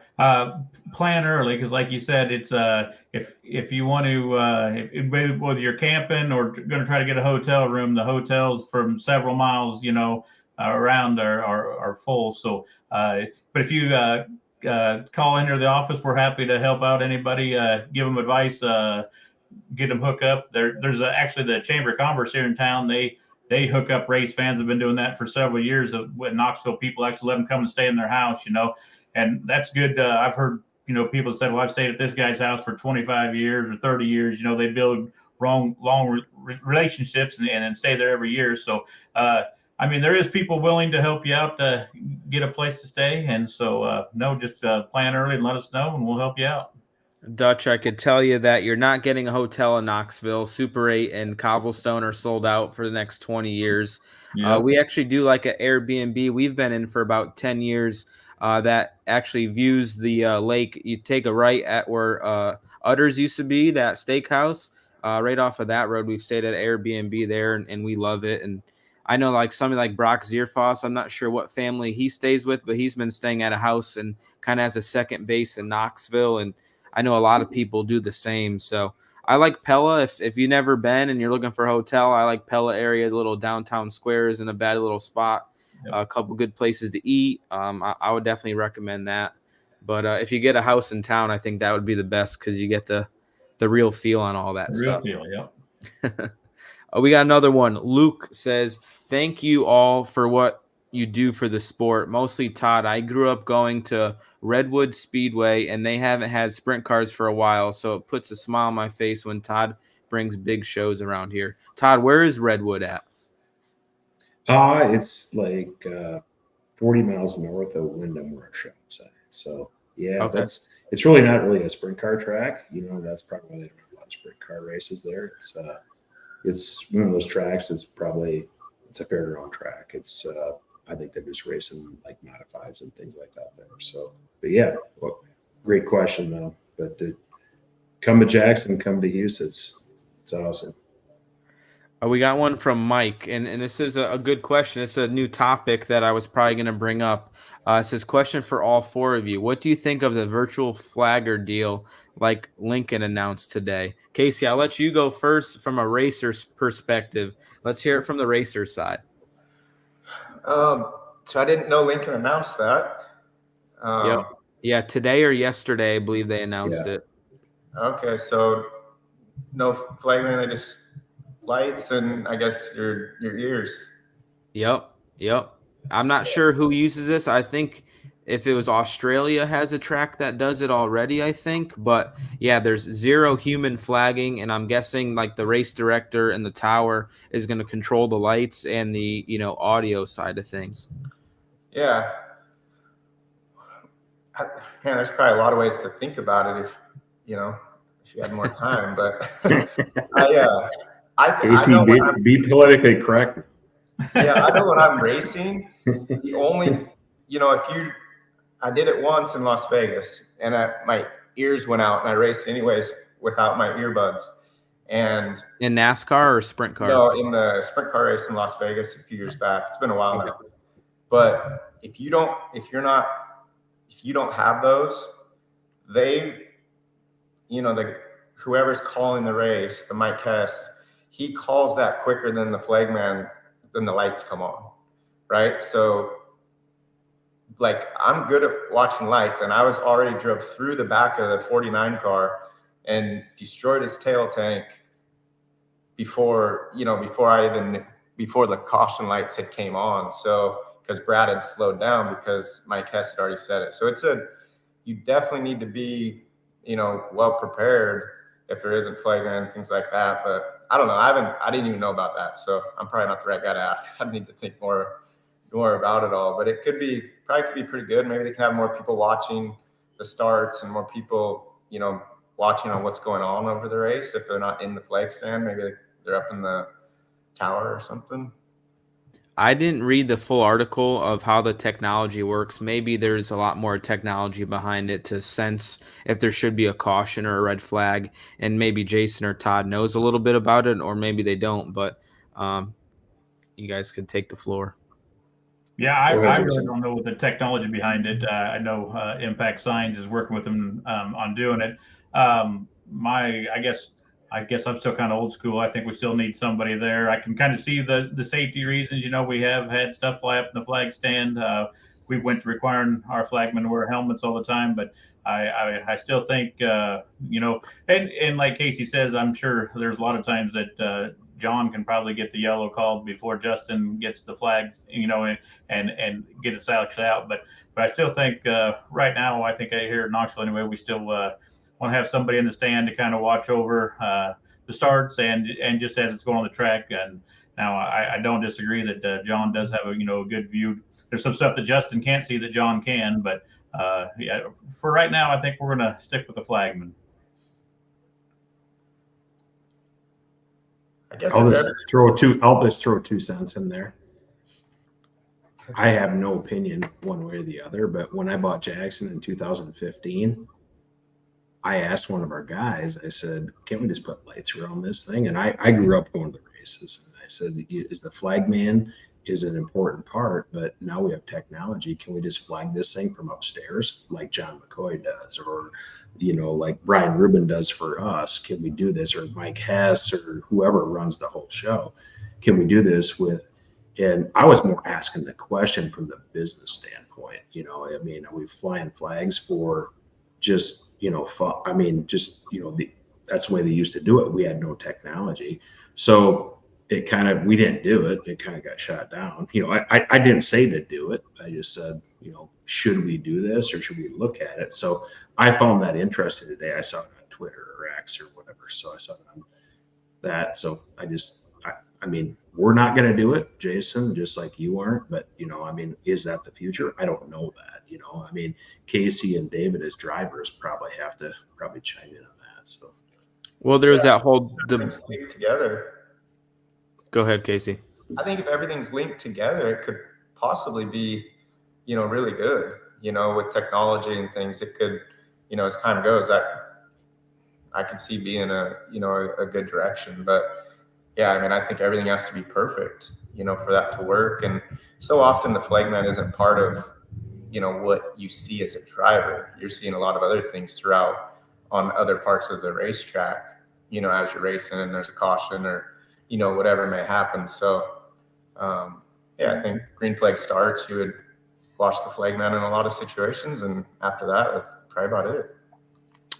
early, because like you said, it's if you want to whether you're camping or going to try to get a hotel room, the hotels from several miles around are full. So but if you call into the office, we're happy to help out anybody, give them advice, get them hooked up. There's actually the Chamber of Commerce here in town. They hook up race fans. Have been doing that for several years. With Knoxville, people actually let them come and stay in their house, and that's good. I've heard people said, well, I've stayed at this guy's house for 25 years or 30 years. They build long relationships and stay there every year. So I mean, there is people willing to help you out to get a place to stay. And so, just plan early and let us know, and we'll help you out. Dutch, I could tell you that you're not getting a hotel in Knoxville. Super 8 and Cobblestone are sold out for the next 20 years. Yeah. We actually do like an Airbnb. We've been in for about 10 years that actually views the lake. You take a right at where Udders used to be, that steakhouse. Right off of that road, we've stayed at Airbnb there, and we love it. And I know like somebody like Brock Zierfoss, I'm not sure what family he stays with, but he's been staying at a house and kind of has a second base in Knoxville. And I know a lot of people do the same. So I like Pella. If you've never been and you're looking for a hotel, I like Pella area. The little downtown square isn't a bad little spot. Yep. A couple good places to eat. I would definitely recommend that. But if you get a house in town, I think that would be the best, because you get the real feel on all that stuff. Real feel, yeah. We got another one. Luke says, thank you all for what you do for the sport. Mostly Todd. I grew up going to Redwood Speedway, and they haven't had sprint cars for a while, so it puts a smile on my face when Todd brings big shows around here. Todd, where is Redwood at? It's like 40 miles north of Windham, where our shop's at. So Yeah, Okay. it's really not really a sprint car track. That's probably why they don't have a lot of sprint car races there. It's one of those tracks. It's a fairground track. I think they're just racing like modifieds and things like that there. So, but yeah, well, great question though. But come to Jackson, come to Houston. It's awesome. We got one from Mike, and this is a good question. It's a new topic that I was probably going to bring up. It says, question for all four of you. What do you think of the virtual flagger deal like Lincoln announced today? Kasey, I'll let you go first from a racer's perspective. Let's hear it from the racer side. So I didn't know Lincoln announced that. Yep. Yeah, today or yesterday, I believe they announced it. Okay, so no flagman, they just lights and I guess your ears. Yep. I'm not sure who uses this. I think if it was Australia has a track that does it already, I think. But yeah, there's zero human flagging, and I'm guessing like the race director and the tower is going to control the lights and the audio side of things. Yeah. Man, there's probably a lot of ways to think about it if you had more time. But I know Casey, be politically correct. Yeah, I know when I'm racing, the only, I did it once in Las Vegas, and my ears went out, and I raced anyways without my earbuds. And in NASCAR or sprint car? No, in the sprint car race in Las Vegas a few years back. It's been a while now. But if you don't have those, whoever's calling the race, the Mike Hess, he calls that quicker than the flagman, then the lights come on, right? So like I'm good at watching lights, and I was already drove through the back of the 49 car and destroyed his tail tank before the caution lights had came on. So because Brad had slowed down because Mike Hess had already said it. So you definitely need to be, well prepared if there isn't flagrant and things like that. But I don't know. I didn't even know about that. So I'm probably not the right guy to ask. I need to think more about it all, but it could be pretty good. Maybe they can have more people watching the starts and more people, watching on what's going on over the race. If they're not in the flag stand, maybe they're up in the tower or something. I didn't read the full article of how the technology works. Maybe there's a lot more technology behind it to sense if there should be a caution or a red flag. And maybe Jason or Todd knows a little bit about it, or maybe they don't. But you guys could take the floor. Yeah, I really don't know the technology behind it. I know Impact Signs is working with them on doing it. I guess I'm still kind of old school. I think we still need somebody there. I can kind of see the safety reasons. We have had stuff fly up in the flag stand. We went to requiring our flagmen to wear helmets all the time, but I still think and like Kasey says, I'm sure there's a lot of times that John can probably get the yellow called before Justin gets the flags, and get it actually out. But I still think right now, I think here at Knoxville anyway, we still want to have somebody in the stand to kind of watch over the starts and just as it's going on the track. And now I don't disagree that John does have a good view. There's some stuff that Justin can't see that John can, but for right now, I think we're going to stick with the flagman. I guess I'll just throw 2 cents in there. I have no opinion one way or the other, but when I bought Jackson in 2015, I asked one of our guys, I said, can't we just put lights around this thing? And I grew up going to the races. And I said, is the flagman is an important part, but now we have technology. Can we just flag this thing from upstairs like John McCoy does, or like Brian Rubin does for us? Can we do this? Or Mike Hess or whoever runs the whole show? Can we do this with? And I was more asking the question from the business standpoint. Are we flying flags for just that's the way they used to do it. We had no technology, so we didn't do it. It kind of got shot down. I didn't say to do it. I just said, should we do this or should we look at it? So I found that interesting today. I saw it on Twitter or X or whatever. So I saw it on that. So I mean, we're not going to do it, Jason, just like you aren't. But, I mean, is that the future? I don't know that. I mean, Kasey and David as drivers probably have to chime in on that. So, Well, there's that whole Everything's linked together. Go ahead, Kasey. I think if everything's linked together, it could possibly be, really good. With technology and things, it could, as time goes, I could see being a good direction. But yeah, I mean, I think everything has to be perfect, for that to work. And so often the flagman isn't part of, what you see as a driver. You're seeing a lot of other things throughout on other parts of the racetrack, as you're racing and there's a caution or, whatever may happen. So, yeah, I think green flag starts, you would watch the flagman in a lot of situations. And after that, that's probably about it.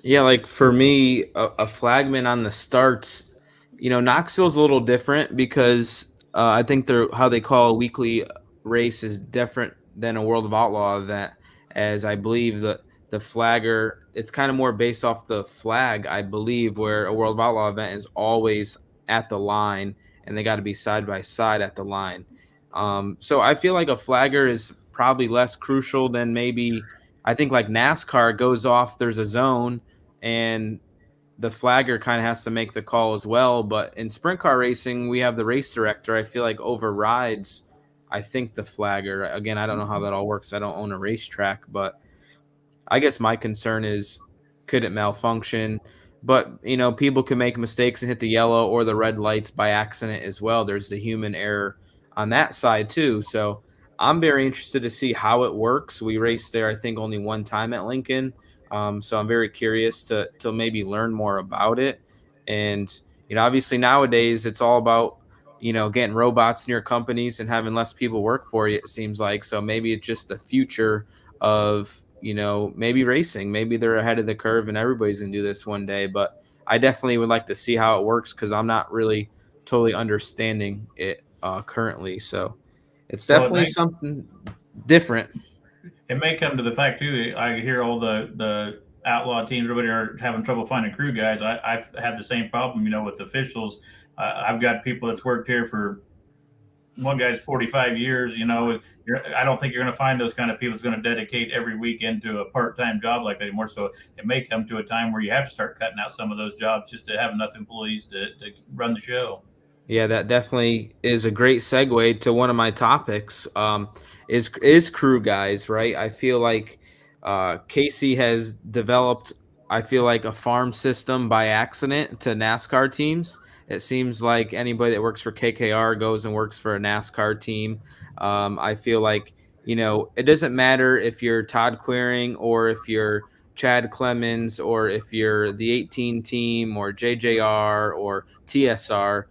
Yeah, like for me, a flagman on the starts, Knoxville's a little different because I think how they call a weekly race is different than a World of Outlaw event, as I believe the flagger, it's kind of more based off the flag, I believe, where a World of Outlaw event is always at the line and they got to be side by side at the line. So I feel like a flagger is probably less crucial than maybe, I think like NASCAR goes off, there's a zone and the flagger kind of has to make the call as well. But in sprint car racing, we have the race director, I feel like overrides, I think, the flagger. Again, I don't know how that all works. I don't own a racetrack, but I guess my concern is, could it malfunction? But, people can make mistakes and hit the yellow or the red lights by accident as well. There's the human error on that side too. So I'm very interested to see how it works. We raced there, I think, only one time at Lincoln. So I'm very curious to maybe learn more about it. And, obviously nowadays it's all about, getting robots in your companies and having less people work for you, it seems like. So maybe it's just the future of, maybe racing. Maybe they're ahead of the curve and everybody's going to do this one day. But I definitely would like to see how it works because I'm not really totally understanding it currently. So it's definitely something different. It may come to the fact too. I hear all the outlaw teams, everybody are having trouble finding crew guys. I've had the same problem, with officials. I've got people that's worked here for, one guy's 45 years. I don't think you're going to find those kind of people that's going to dedicate every weekend to a part-time job like that anymore. So it may come to a time where you have to start cutting out some of those jobs just to have enough employees to run the show. Yeah, that definitely is a great segue to one of my topics. Is crew guys, right? I feel like Kasey has developed, I feel like, a farm system by accident to NASCAR teams. It seems like anybody that works for KKR goes and works for a NASCAR team. I feel like, it doesn't matter if you're Todd Quiring or if you're Chad Clemens or if you're the 18 team or JJR or TSR.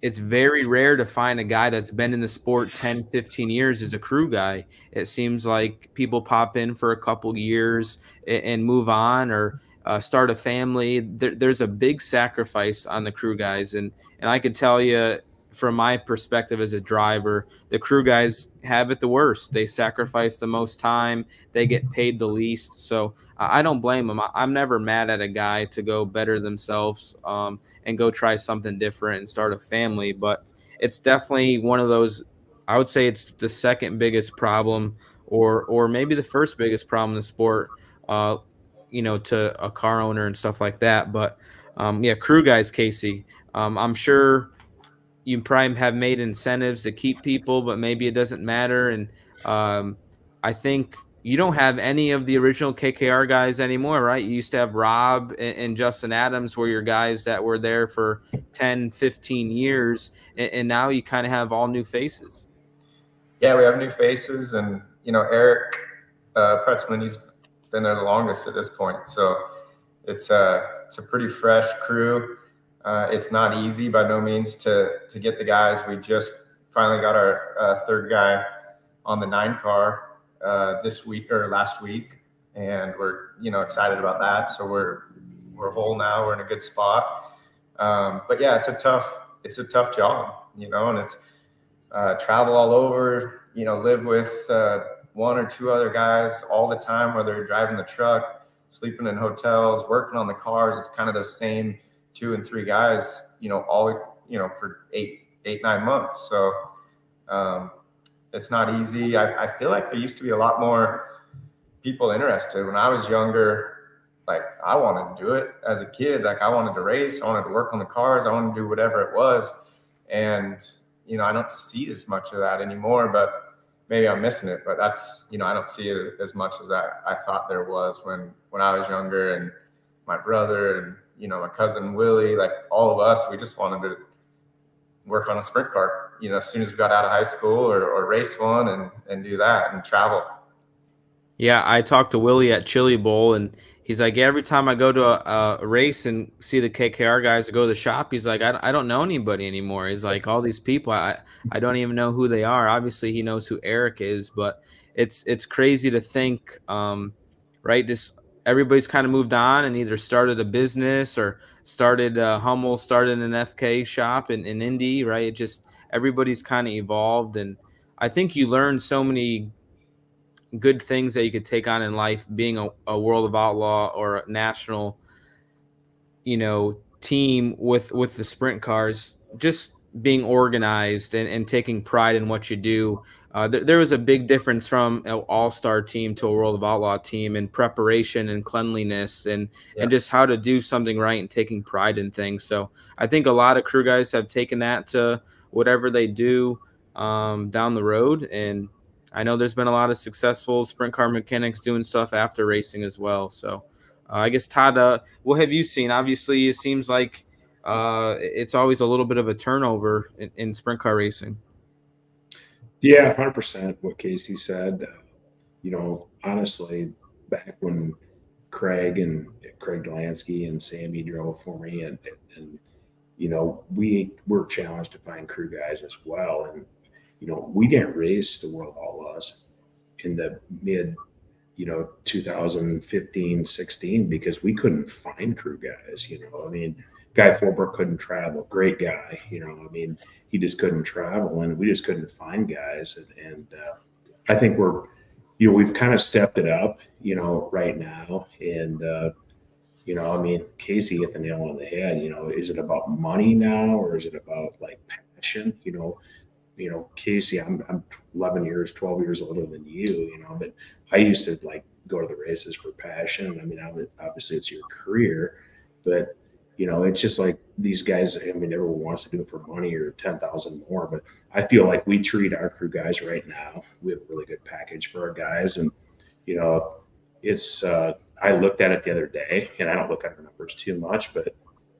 It's very rare to find a guy that's been in the sport 10, 15 years as a crew guy. It seems like people pop in for a couple years and move on or start a family. There's a big sacrifice on the crew guys. And I could tell you from my perspective as a driver, the crew guys have it the worst. They sacrifice the most time. They get paid the least. So I don't blame them. I'm never mad at a guy to go better themselves and go try something different and start a family. But it's definitely one of those, I would say it's the second biggest problem or maybe the first biggest problem in the sport, to a car owner and stuff like that. But yeah, crew guys, Kasey, I'm sure you probably have made incentives to keep people, but maybe it doesn't matter. And I think you don't have any of the original KKR guys anymore, right? You used to have Rob and Justin Adams were your guys that were there for 10, 15 years. And now you kind of have all new faces. Yeah, we have new faces. And, Eric Pretzman, he's been there the longest at this point. So it's a pretty fresh crew. It's not easy by no means to get the guys. We just finally got our third guy on the 9 car this week or last week, and we're excited about that. So we're whole now. We're in a good spot. But yeah, it's a tough job, and it's travel all over. Live with 1 or 2 other guys all the time, whether you're driving the truck, sleeping in hotels, working on the cars. It's kind of the same 2 and 3 guys, all for 9 months. So it's not easy. I feel like there used to be a lot more people interested when I was younger. Like, I wanted to do it as a kid. Like, I wanted to race, I wanted to work on the cars, I wanted to do whatever it was. And, I don't see as much of that anymore, but maybe I'm missing it. But that's, I don't see it as much as I thought there was when I was younger. And my brother and, my cousin Willie, like all of us, we just wanted to work on a sprint car, as soon as we got out of high school, or race one and do that and travel. Yeah, I talked to Willie at Chili Bowl, and he's like, every time I go to a race and see the KKR guys go to the shop, he's like, I don't know anybody anymore. He's like, all these people, I don't even know who they are. Obviously, he knows who Eric is, but it's crazy to think, right? Everybody's kind of moved on and either started a business or started Hummel started an FK shop in Indy, right? It just, everybody's kind of evolved, and I think you learn so many good things that you could take on in life being a World of Outlaw or a national team with the sprint cars, just being organized and taking pride in what you do. There was a big difference from an all-star team to a World of Outlaw team in preparation and cleanliness and just how to do something right and taking pride in things. So I think a lot of crew guys have taken that to whatever they do down the road. And I know there's been a lot of successful sprint car mechanics doing stuff after racing as well. So I guess, Todd, what have you seen? Obviously, it seems like it's always a little bit of a turnover in sprint car racing. Yeah, 100% what Kasey said. Honestly, back when Craig Delansky and Sammy drove for me, and we were challenged to find crew guys as well. And, we didn't race the World Outlaws in the mid 2015, 16, because we couldn't find crew guys. Guy Fulbrook couldn't travel. Great guy. He just couldn't travel, and we just couldn't find guys. And I think we've kind of stepped it up, right now. And, Kasey hit the nail on the head. Is it about money now, or is it about like passion? Kasey, I'm 11 years, 12 years older than you, but I used to like go to the races for passion. Obviously it's your career, but it's just like these guys, everyone wants to do it for money or 10,000 more, but I feel like we treat our crew guys right now. We have a really good package for our guys. And, it's, I looked at it the other day, and I don't look at the numbers too much, but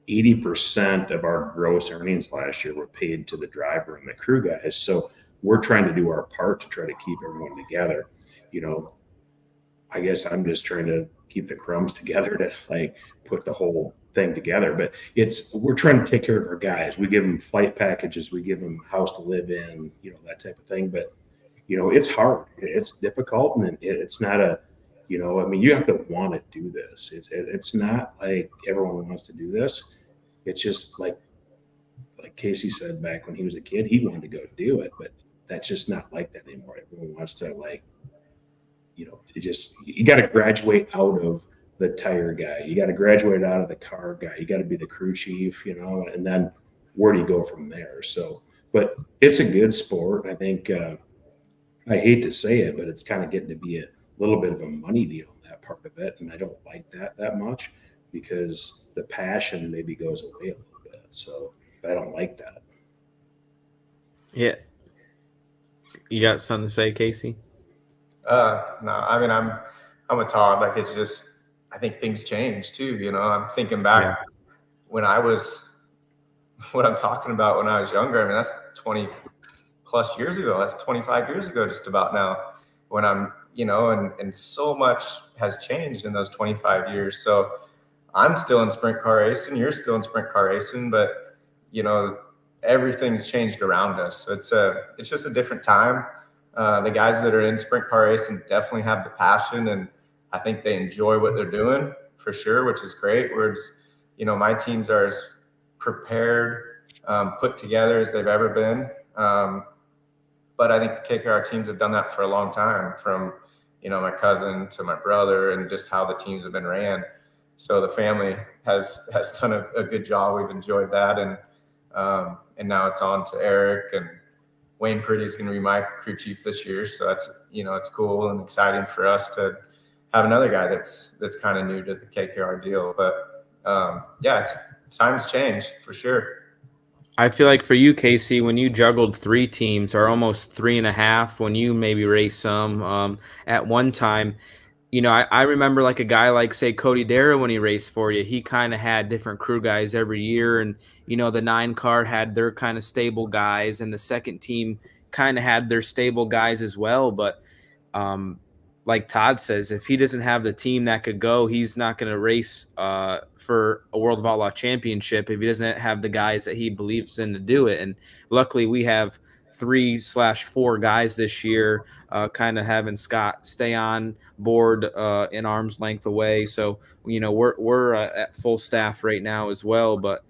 80% of our gross earnings last year were paid to the driver and the crew guys. So we're trying to do our part to try to keep everyone together. I guess I'm just trying to keep the crumbs together to like put the whole thing together. But we're trying to take care of our guys. We give them flight packages, we give them a house to live in, that type of thing. But it's hard, it's difficult, and it's not a, you have to want to do this. It's not like everyone wants to do this. It's just like Kasey said back when he was a kid, he wanted to go do it, but that's just not like that anymore. Everyone wants to you got to graduate out of the tire guy. You got to graduate out of the car guy. You got to be the crew chief, and then where do you go from there? So, but it's a good sport. I think, I hate to say it, but it's kind of getting to be a little bit of a money deal in that part of it. And I don't like that much, because the passion maybe goes away a little bit. So I don't like that. Yeah. You got something to say, Kasey? No, I'm a Todd. Like, it's just, I think things change too. I'm thinking back when I was, what I'm talking about when I was younger. That's 20 plus years ago. That's 25 years ago, just about now, when I'm, and so much has changed in those 25 years. So I'm still in sprint car racing. You're still in sprint car racing, but everything's changed around us. So it's just a different time. The guys that are in sprint car racing definitely have the passion, and I think they enjoy what they're doing for sure, which is great. Whereas, my teams are as prepared, put together as they've ever been. But I think the KKR teams have done that for a long time, from, my cousin to my brother, and just how the teams have been ran. So the family has done a good job. We've enjoyed that. And, And now it's on to Eric, and Wayne Priddy is going to be my crew chief this year. So that's, it's cool and exciting for us to have another guy that's kind of new to the KKR deal. But it's times change for sure. I feel like for you, Kasey, when you juggled 3 teams, or almost 3.5, when you maybe raced some at one time, I remember like a guy like, say, Cody Darrow, when he raced for you, he kind of had different crew guys every year. And, the 9 car had their kind of stable guys, and the second team kind of had their stable guys as well. But like Todd says, if he doesn't have the team that could go, he's not going to race for a World of Outlaw championship if he doesn't have the guys that he believes in to do it. And luckily we have 3/4 guys this year, kind of having Scott stay on board in arm's length away. So, we're at full staff right now as well, but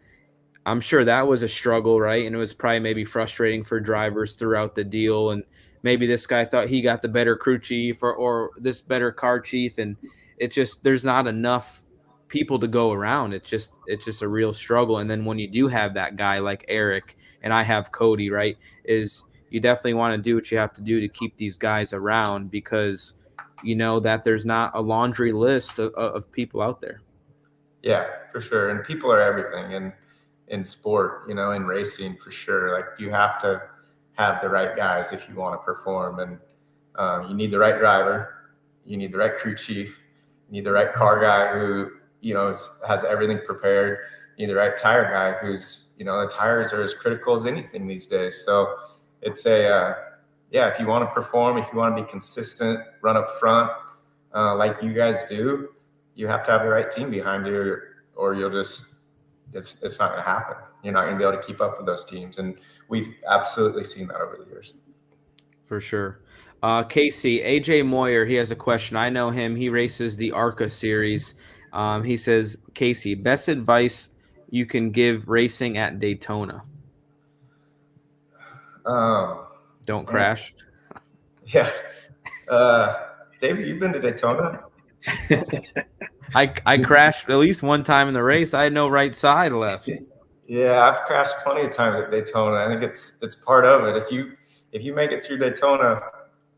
I'm sure that was a struggle, right? And it was probably maybe frustrating for drivers throughout the deal. And maybe this guy thought he got the better crew chief or this better car chief. And it's just, there's not enough people to go around. It's just a real struggle. And then when you do have that guy like Eric, and I have Cody, right, is you definitely want to do what you have to do to keep these guys around, because you know that there's not a laundry list of people out there. Yeah, for sure. And people are everything in sport, in racing for sure. Like, you have to have the right guys if you want to perform. And you need the right driver, you need the right crew chief, you need the right car guy who, has everything prepared. You need the right tire guy who's, the tires are as critical as anything these days. So it's if you want to perform, if you want to be consistent, run up front, like you guys do, you have to have the right team behind you, or you'll just, it's not going to happen. You're not going to be able to keep up with those teams. And we've absolutely seen that over the years. For sure. Kasey, AJ Moyer, he has a question. I know him. He races the ARCA series. He says, Kasey, best advice you can give racing at Daytona? Don't crash. Yeah. David, you've been to Daytona? I crashed at least one time in the race. I had no right side left. Yeah, I've crashed plenty of times at Daytona. I think it's part of it. If you make it through Daytona,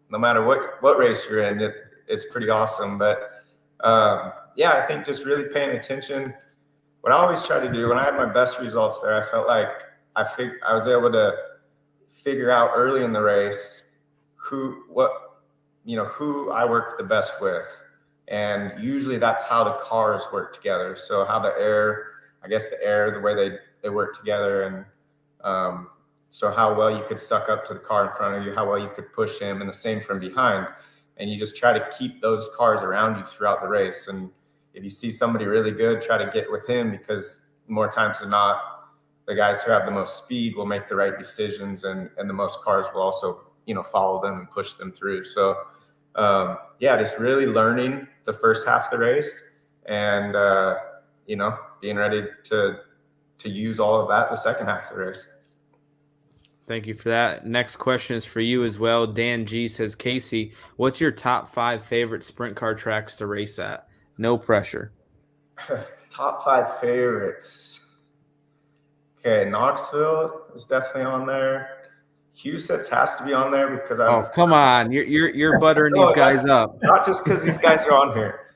no matter what race you're in, it's pretty awesome. But I think just really paying attention. What I always try to do when I had my best results there, I felt like I was able to figure out early in the race who I worked the best with. And usually that's how the cars work together. So how the way they work together, and so how well you could suck up to the car in front of you, how well you could push him, and the same from behind. And you just try to keep those cars around you throughout the race. And if you see somebody really good, try to get with him, because more times than not, the guys who have the most speed will make the right decisions, and the most cars will also, follow them and push them through. So just really learning the first half of the race, and being ready to use all of that the second half of the race. Thank you for that. Next question is for you as well. Dan G says, Kasey, what's your top 5 favorite sprint car tracks to race at? No pressure. Top 5 favorites. Okay, Knoxville is definitely on there. Huset's has to be on there because come on, you're buttering these guys up. Not just because these guys are on here.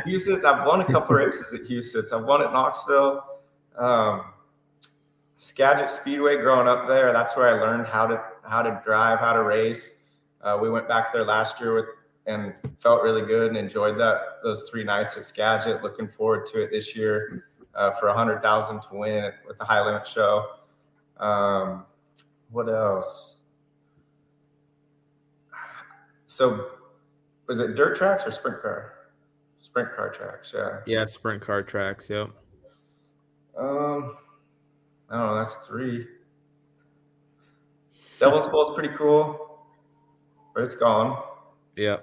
Huset's, I've won a couple races at Huset's. I've won at Knoxville. Skagit Speedway, growing up there, that's where I learned how to drive, how to race. We went back there last year and felt really good and enjoyed those 3 nights at Skagit. Looking forward to it this year for $100,000 to win with the High Limit Show. What else? So was it dirt tracks or sprint car? Sprint car tracks, yeah. Yeah, sprint car tracks, yep. I don't know, that's 3. Devil's Bowl's pretty cool, but it's gone. Yeah.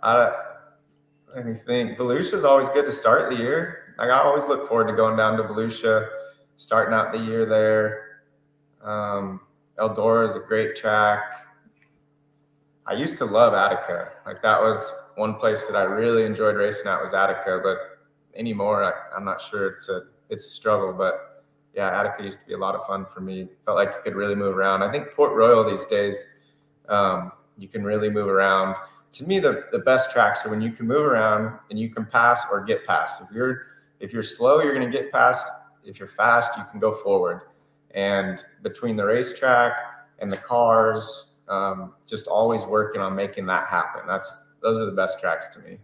Let me think. Volusia's always good to start the year. Like, I always look forward to going down to Volusia, starting out the year there. Eldora is a great track. I used to love Attica. Like, that was one place that I really enjoyed racing at, was Attica, but anymore, I'm not sure it's it's a struggle, but yeah, Attica used to be a lot of fun for me. Felt like you could really move around. I think Port Royal these days, you can really move around. To me, the best tracks are when you can move around and you can pass or get past. If you're slow, you're going to get past. If you're fast, you can go forward. And between the racetrack and the cars, just always working on making that happen. Those are the best tracks to me.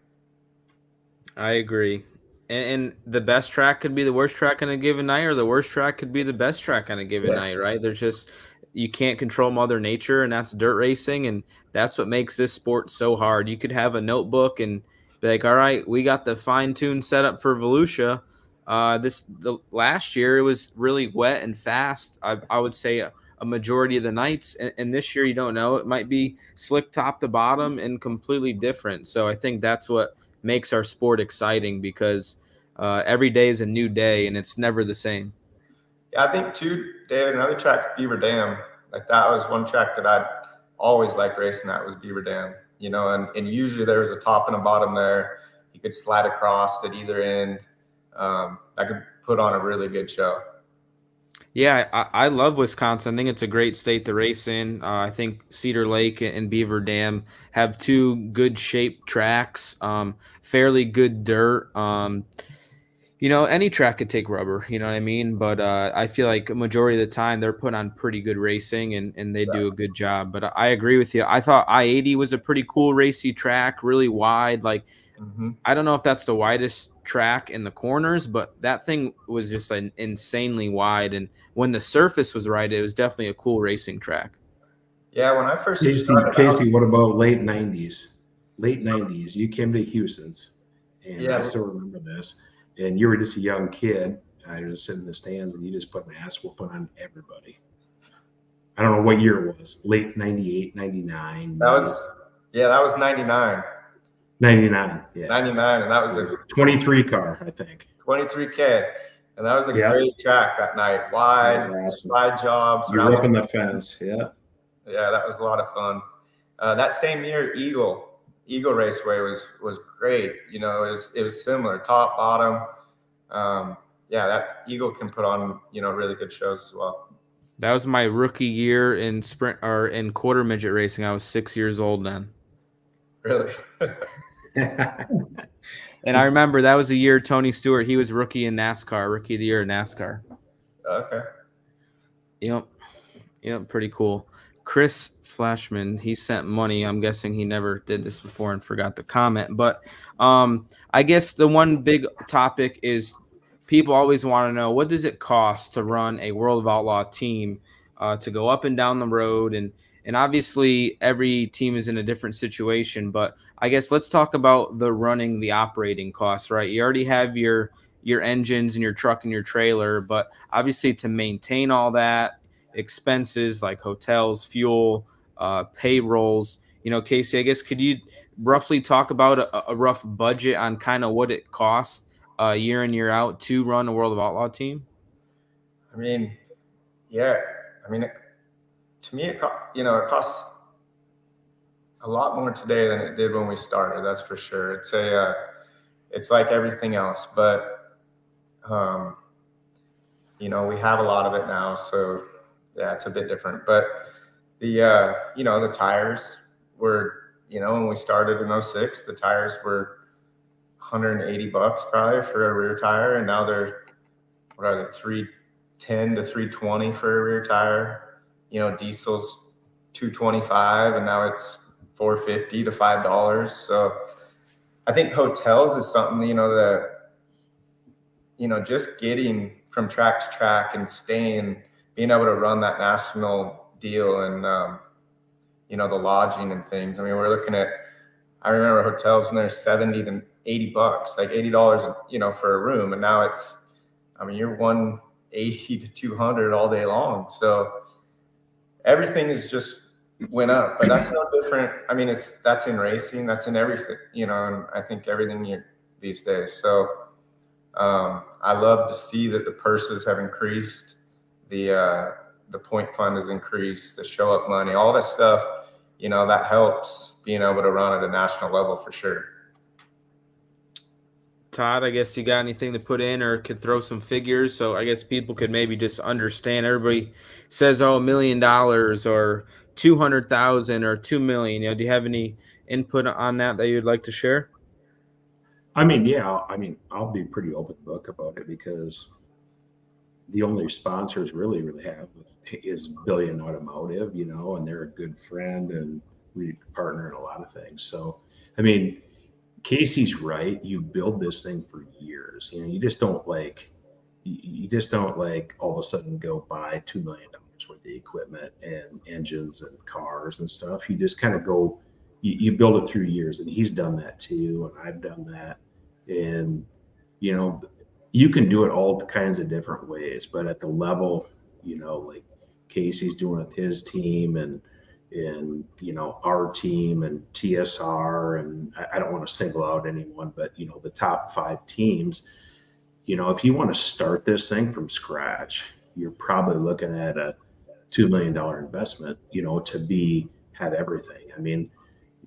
I agree. And the best track could be the worst track on a given night, or the worst track could be the best track on a given night, right? There's just, you can't control Mother Nature, and that's dirt racing, and that's what makes this sport so hard. You could have a notebook and be like, all right, we got the fine-tuned setup for Volusia. The last year it was really wet and fast. I would say a majority of the nights, and this year you don't know. It might be slick top to bottom and completely different. So I think that's what makes our sport exciting, because every day is a new day and it's never the same. Yeah, I think too, David, another track's Beaver Dam. Like that was one track that I'd always liked racing at, was Beaver Dam. And usually there was a top and a bottom there. You could slide across at either end. I could put on a really good show. Yeah, I love Wisconsin. I think it's a great state to race in. I think Cedar Lake and Beaver Dam have two good shaped tracks, fairly good dirt. Any track could take rubber, you know what I mean? But I feel like a majority of the time they're put on pretty good racing, and they do a good job. But I agree with you. I thought I-80 was a pretty cool racy track, really wide. Like, I don't know if that's the widest track in the corners, but that thing was just insanely wide. And when the surface was right, it was definitely a cool racing track. Yeah, when I first started Kasey, what about late 90s? Late 90s, you came to Houston's, and I still remember this. And you were just a young kid. I was sitting in the stands, and you just put an ass whooping on everybody. I don't know what year it was. Late 98, 99. That was 99. 99, yeah. 99, and that was a 23 car, I think. 23K. And that was a great track that night. Wide, awesome. Slide jobs. You're up in the fence, yeah. Yeah, that was a lot of fun. That same year, Eagle Raceway was great. It was similar, top, bottom. That Eagle can put on, really good shows as well. That was my rookie year in sprint or in quarter midget racing. I was 6 years old then. Really? And I remember that was the year Tony Stewart, he was rookie in NASCAR, rookie of the year in NASCAR. Okay. Yep, pretty cool. Chris Flashman, he sent money. I'm guessing he never did this before and forgot to comment. But I guess the one big topic is people always want to know, what does it cost to run a World of Outlaw team, to go up and down the road? And obviously every team is in a different situation, but I guess let's talk about the operating costs, right? You already have your engines and your truck and your trailer, but obviously to maintain all that, expenses like hotels, fuel, payrolls, Kasey, I guess, could you roughly talk about a rough budget on kind of what it costs year in, year out to run a World of Outlaw team? To me, it costs a lot more today than it did when we started. That's for sure. It's like everything else, but we have a lot of it now, so yeah, it's a bit different. But the tires were, when we started in 06, the tires were $180 probably for a rear tire, and now they're, what are they, $310 to $320 for a rear tire. Diesel's $225, and now it's $450 to $5. So I think hotels is something, just getting from track to track and being able to run that national deal, and the lodging and things. I mean, I remember hotels when they're $70 to $80, like $80, for a room, and now you're $180 to $200 all day long. So everything is just went up, but that's no different. I mean, that's in racing, that's in everything, and I think everything these days. So I love to see that the purses have increased, the point fund has increased, the show up money, all that stuff, that helps being able to run at a national level for sure. Todd, I guess you got anything to put in or could throw some figures so I guess people could maybe just understand. Everybody says, oh, $1 million or 200,000 or 2 million. Do you have any input on that you'd like to share? I mean, yeah, I'll be pretty open book about it because the only sponsors really have is Billion Automotive, and they're a good friend and we partner in a lot of things. So, I mean, Kasey's right. You build this thing for years. You just don't all of a sudden go buy $2 million worth of equipment and engines and cars and stuff. You just kind of go, you build it through years, and he's done that too, and I've done that. And you can do it all kinds of different ways, but at the level, like Kasey's doing with his team and our team and TSR, and I don't want to single out anyone, but the top 5 teams, if you want to start this thing from scratch, you're probably looking at a $2 million investment, to have everything. I mean,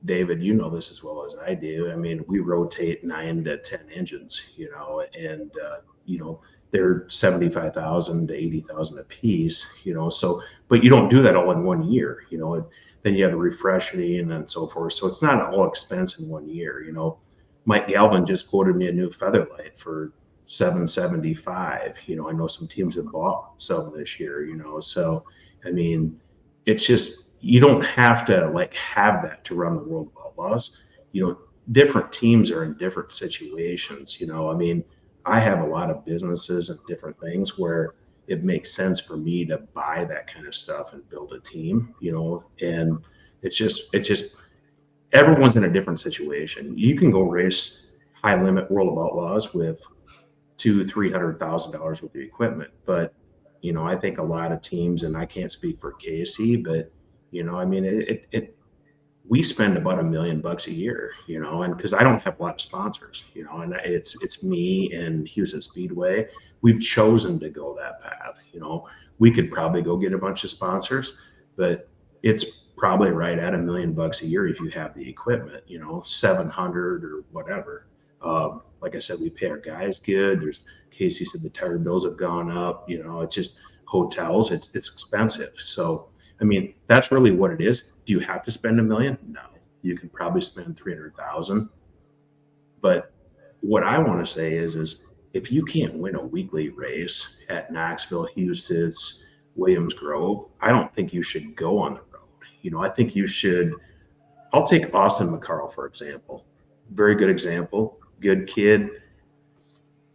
David, you know this as well as I do. I mean, we rotate 9 to 10 engines, and they're 75,000 to 80,000 a piece, so, but you don't do that all in 1 year, then you have a refreshing and so forth. So it's not all expense in 1 year. Mike Galvin just quoted me a new Featherlight for $775. I know some teams have bought some this year, so, I mean, it's just, you don't have to have that to run the World of Outlaws. Different teams are in different situations. I mean, I have a lot of businesses and different things where it makes sense for me to buy that kind of stuff and build a team, and it's just everyone's in a different situation. You can go race high limit World of Outlaws with $200,000-$300,000 worth of equipment, but I think a lot of teams, and I can't speak for Kasey, but I mean, we spend about $1 million a year, and because I don't have a lot of sponsors, and it's me and Houston Speedway. We've chosen to go that path. We could probably go get a bunch of sponsors, but it's probably right at $1 million a year if you have the equipment, 700 or whatever. Like I said, we pay our guys good. Kasey said the tire bills have gone up. It's just hotels. It's expensive. So, I mean, that's really what it is. Do you have to spend $1 million? No, you can probably spend 300,000. But what I want to say is if you can't win a weekly race at Knoxville, Houston, Williams Grove, I don't think you should go on the road. I think you should. I'll take Austin McCarl, for example. Very good example. Good kid.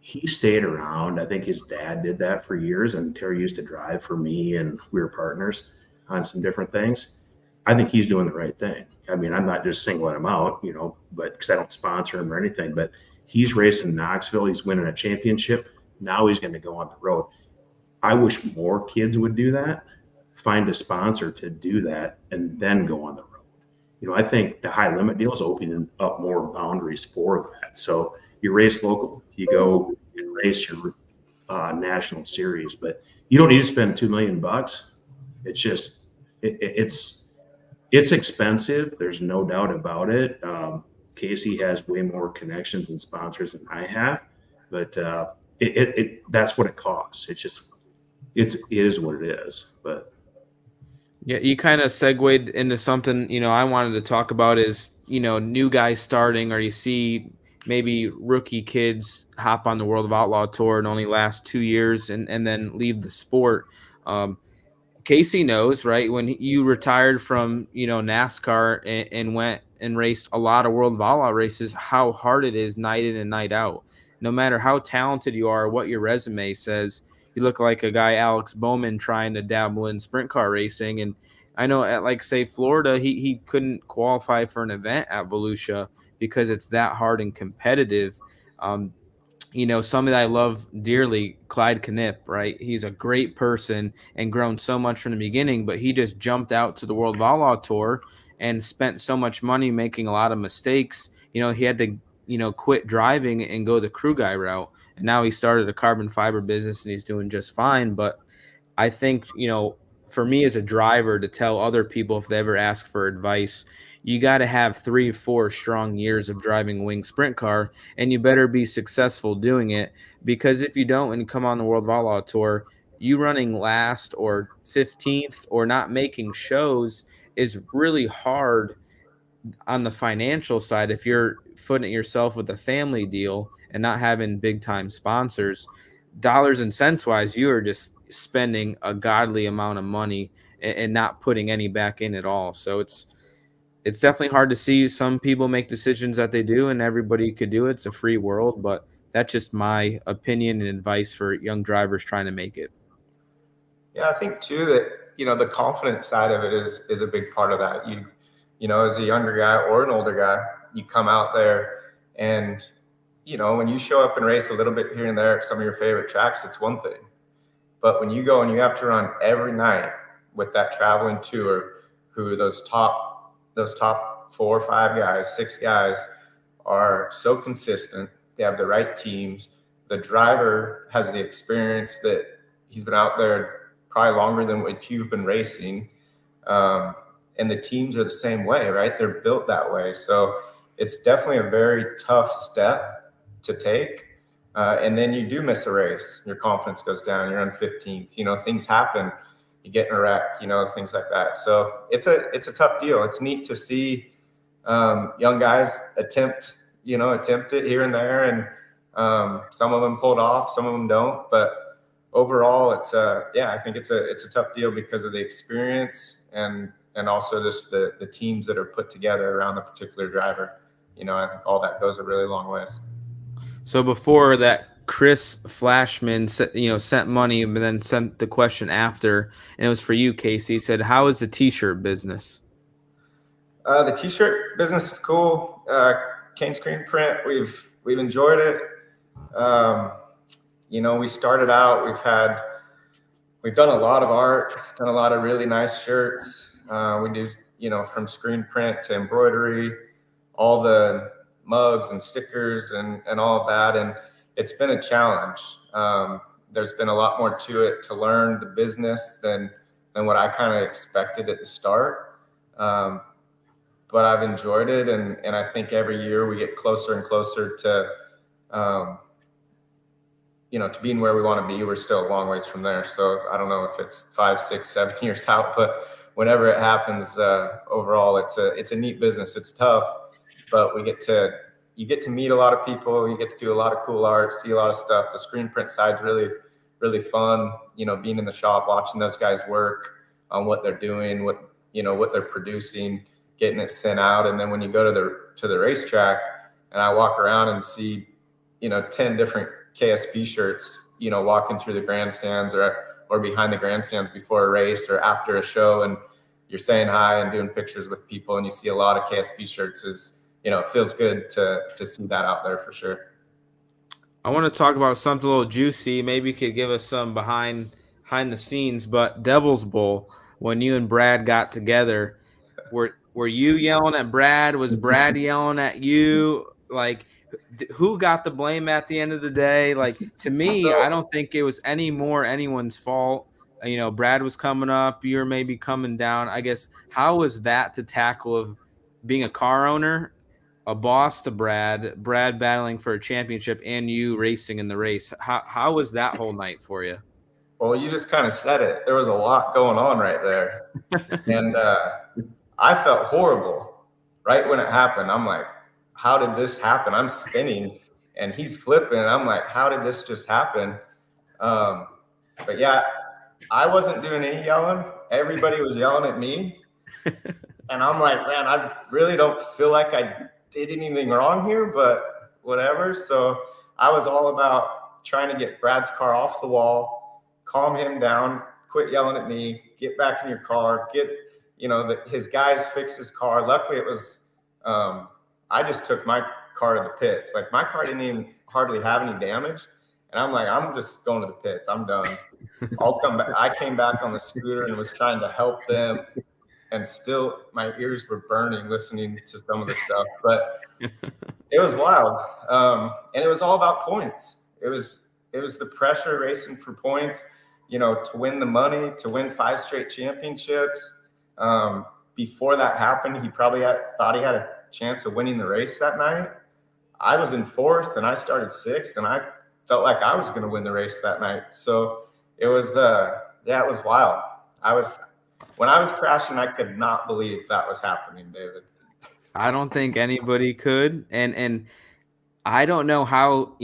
He stayed around. I think his dad did that for years, and Terry used to drive for me, and we were partners on some different things. I think he's doing the right thing. I mean, I'm not just singling him out, but because I don't sponsor him or anything, but he's racing Knoxville. He's winning a championship. Now he's going to go on the road. I wish more kids would do that, find a sponsor to do that, and then go on the road. I think the high limit deal is opening up more boundaries for that. So you race local, you go and race your national series, but you don't need to spend $2 million. It's just, it's expensive. There's no doubt about it. Kasey has way more connections and sponsors than I have, but that's what it costs. It is what it is. But yeah, you kind of segued into something, I wanted to talk about is, new guys starting, or you see maybe rookie kids hop on the World of Outlaw Tour and only last 2 years and then leave the sport. Kasey knows, right? When you retired from, NASCAR and went and raced a lot of World of Outlaw races, how hard it is night in and night out. No matter how talented you are, what your resume says, you look like a guy, Alex Bowman, trying to dabble in sprint car racing. And I know at say Florida, he couldn't qualify for an event at Volusia because it's that hard and competitive. Somebody that I love dearly, Clyde Knipp, right? He's a great person and grown so much from the beginning, but he just jumped out to the World of Outlaw Tour and spent so much money making a lot of mistakes. He had to, quit driving and go the crew guy route. And now he started a carbon fiber business and he's doing just fine. But I think, for me as a driver to tell other people if they ever ask for advice, you got to have 3-4 strong years of driving a wing sprint car, and you better be successful doing it, because if you don't and you come on the World of Outlaw Tour, you running last or 15th or not making shows is really hard on the financial side. If you're footing it yourself with a family deal and not having big time sponsors, dollars and cents wise, you are just spending a godly amount of money and not putting any back in at all. So it's definitely hard to see some people make decisions that they do, and everybody could do it. It's a free world, but that's just my opinion and advice for young drivers trying to make it. Yeah, I think too that, the confidence side of it is a big part of that. As a younger guy or an older guy, you come out there and, when you show up and race a little bit here and there at some of your favorite tracks, it's one thing. But when you go and you have to run every night with that traveling tour, who those top 4 or 5 guys, 6 guys are so consistent. They have the right teams. The driver has the experience that he's been out there probably longer than what you've been racing. And the teams are the same way, right? They're built that way. So it's definitely a very tough step to take. And then you do miss a race, your confidence goes down, you're on 15th, things happen, you get in a wreck, things like that. So it's a tough deal. It's neat to see young guys attempt it here and there. And some of them pulled off, some of them don't. But overall, I think it's a tough deal because of the experience and also just the teams that are put together around the particular driver. I think all that goes a really long ways. So before that, Chris Flashman sent money, but then sent the question after, and it was for you, Kasey. He said, "How is the T-shirt business?" The T-shirt business is cool. Kahne screen print, we've enjoyed it. We started out. We've done a lot of art, done a lot of really nice shirts. We do, from screen print to embroidery, all the mugs and stickers and all of that. And it's been a challenge. There's been a lot more to it to learn the business than what I kind of expected at the start. But I've enjoyed it. And I think every year we get closer and closer to being where we want to be. We're still a long ways from there. So I don't know if it's 5, 6, 7 years out, but whenever it happens, overall, it's a neat business. It's tough, but you get to meet a lot of people. You get to do a lot of cool art, see a lot of stuff. The screen print side's really, really fun. Being in the shop, watching those guys work on what they're doing, what they're producing, getting it sent out. And then when you go to the racetrack and I walk around and see, 10 different KSP shirts, walking through the grandstands or behind the grandstands before a race or after a show, and you're saying hi and doing pictures with people, and you see a lot of KSP shirts, it feels good to see that out there for sure. I want to talk about something a little juicy. Maybe you could give us some behind the scenes, but Devil's Bowl, when you and Brad got together, were you yelling at Brad? Was Brad yelling at you? Like, who got the blame at the end of the day? Like, to me, I don't think it was anyone's fault. Brad was coming up, you were maybe coming down. I guess, how was that to tackle of being a car owner, a boss to Brad battling for a championship, and you racing in the race? How was that whole night for you? Well, you just kind of said it. There was a lot going on right there. And I felt horrible right when it happened. I'm like, how did this happen? I'm spinning and he's flipping. And I'm like, how did this just happen? But yeah, I wasn't doing any yelling. Everybody was yelling at me. And I'm like, man, I really don't feel like I did anything wrong here, but whatever. So I was all about trying to get Brad's car off the wall, calm him down, quit yelling at me, get back in your car, get, his guys fix his car. Luckily it was, I just took my car to the pits. Like, my car didn't even hardly have any damage. And I'm like, I'm just going to the pits. I'm done. I'll come back. I came back on the scooter and was trying to help them. And still my ears were burning listening to some of the stuff. But it was wild. And it was all about points. It was the pressure racing for points, to win the money, to win 5 straight championships. before that happened, he probably thought he had a chance of winning the race that night. I was in 4th and I started 6th, and I felt like I was going to win the race that night. So it was, it was wild. When I was crashing, I could not believe that was happening, David. I don't think anybody could. And I don't know how,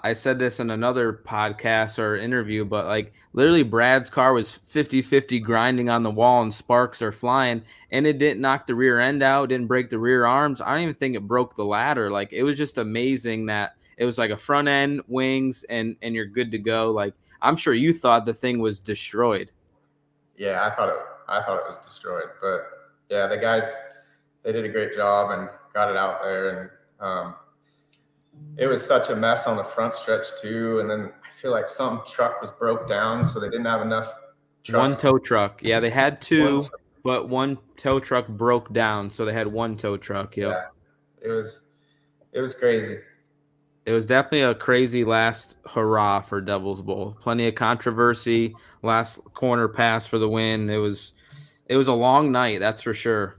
I said this in another podcast or interview, but like literally Brad's car was 50-50 grinding on the wall and sparks are flying, and it didn't knock the rear end out, didn't break the rear arms. I don't even think it broke the ladder. Like, it was just amazing that it was like a front end, wings, and you're good to go. Like, I'm sure you thought the thing was destroyed. Yeah, I thought it was destroyed, but yeah, the guys, they did a great job and got it out there. And it was such a mess on the front stretch too. And then I feel like some truck was broke down, so they didn't have enough trucks. One tow truck. Yeah, they had 2, but one tow truck broke down, so they had one tow truck. Yep. Yeah, it was crazy. It was definitely a crazy last hurrah for Devil's Bowl. Plenty of controversy. Last corner pass for the win. It was a long night, that's for sure.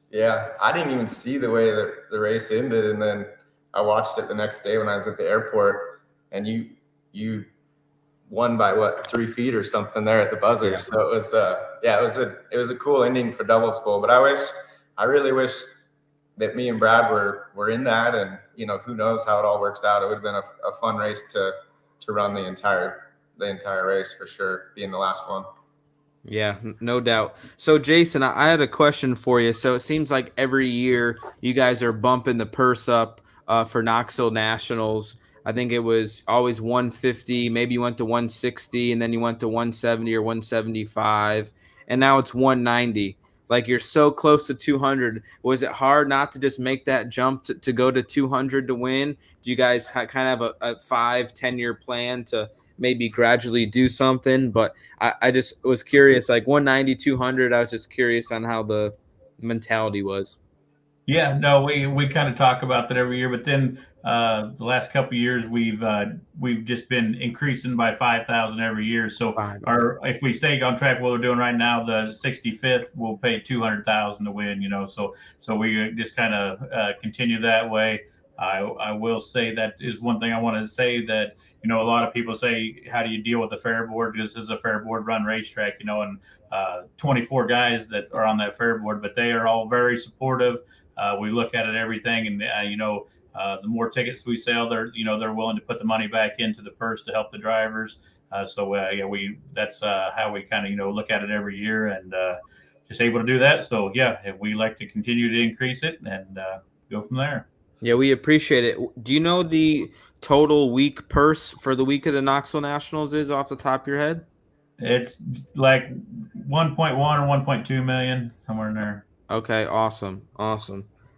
Yeah, I didn't even see the way that the race ended, and then I watched it the next day when I was at the airport, and you won by 3 feet or something there at the buzzer. Yeah. So it was it was a cool ending for Devil's Bowl. But I really wish that me and Brad were in that, and who knows how it all works out. It would have been a fun race to run the entire race for sure, being the last one. Yeah, no doubt. So, Jason, I had a question for you. So it seems like every year you guys are bumping the purse up for Knoxville Nationals. I think it was always 150, maybe you went to 160, and then you went to 170 or 175, and now it's 190. Like, you're so close to 200. Was it hard not to just make that jump to go to 200 to win? Do you guys kind of have a 5-10-year plan to maybe gradually do something? But I just was curious, like 190, 200, I was just curious on how the mentality was. Yeah, no, we kind of talk about that every year, but then the last couple of years we've just been increasing by 5,000 every year. So if we stay on track what we're doing right now, the 65th will pay 200,000 to win. So we just kind of continue that way. I will say that is one thing I want to say, that a lot of people say, how do you deal with the fair board? This is a fair board run racetrack, and 24 guys that are on that fair board, but they are all very supportive. We look at it, everything, and the more tickets we sell, they're willing to put the money back into the purse to help the drivers. That's how we kind of look at it every year, and just able to do that. So we like to continue to increase it and go from there. Yeah, we appreciate it. Do you know the total week purse for the week of the Knoxville Nationals is off the top of your head? It's like 1.1 or 1.2 million, somewhere in there. Okay, awesome.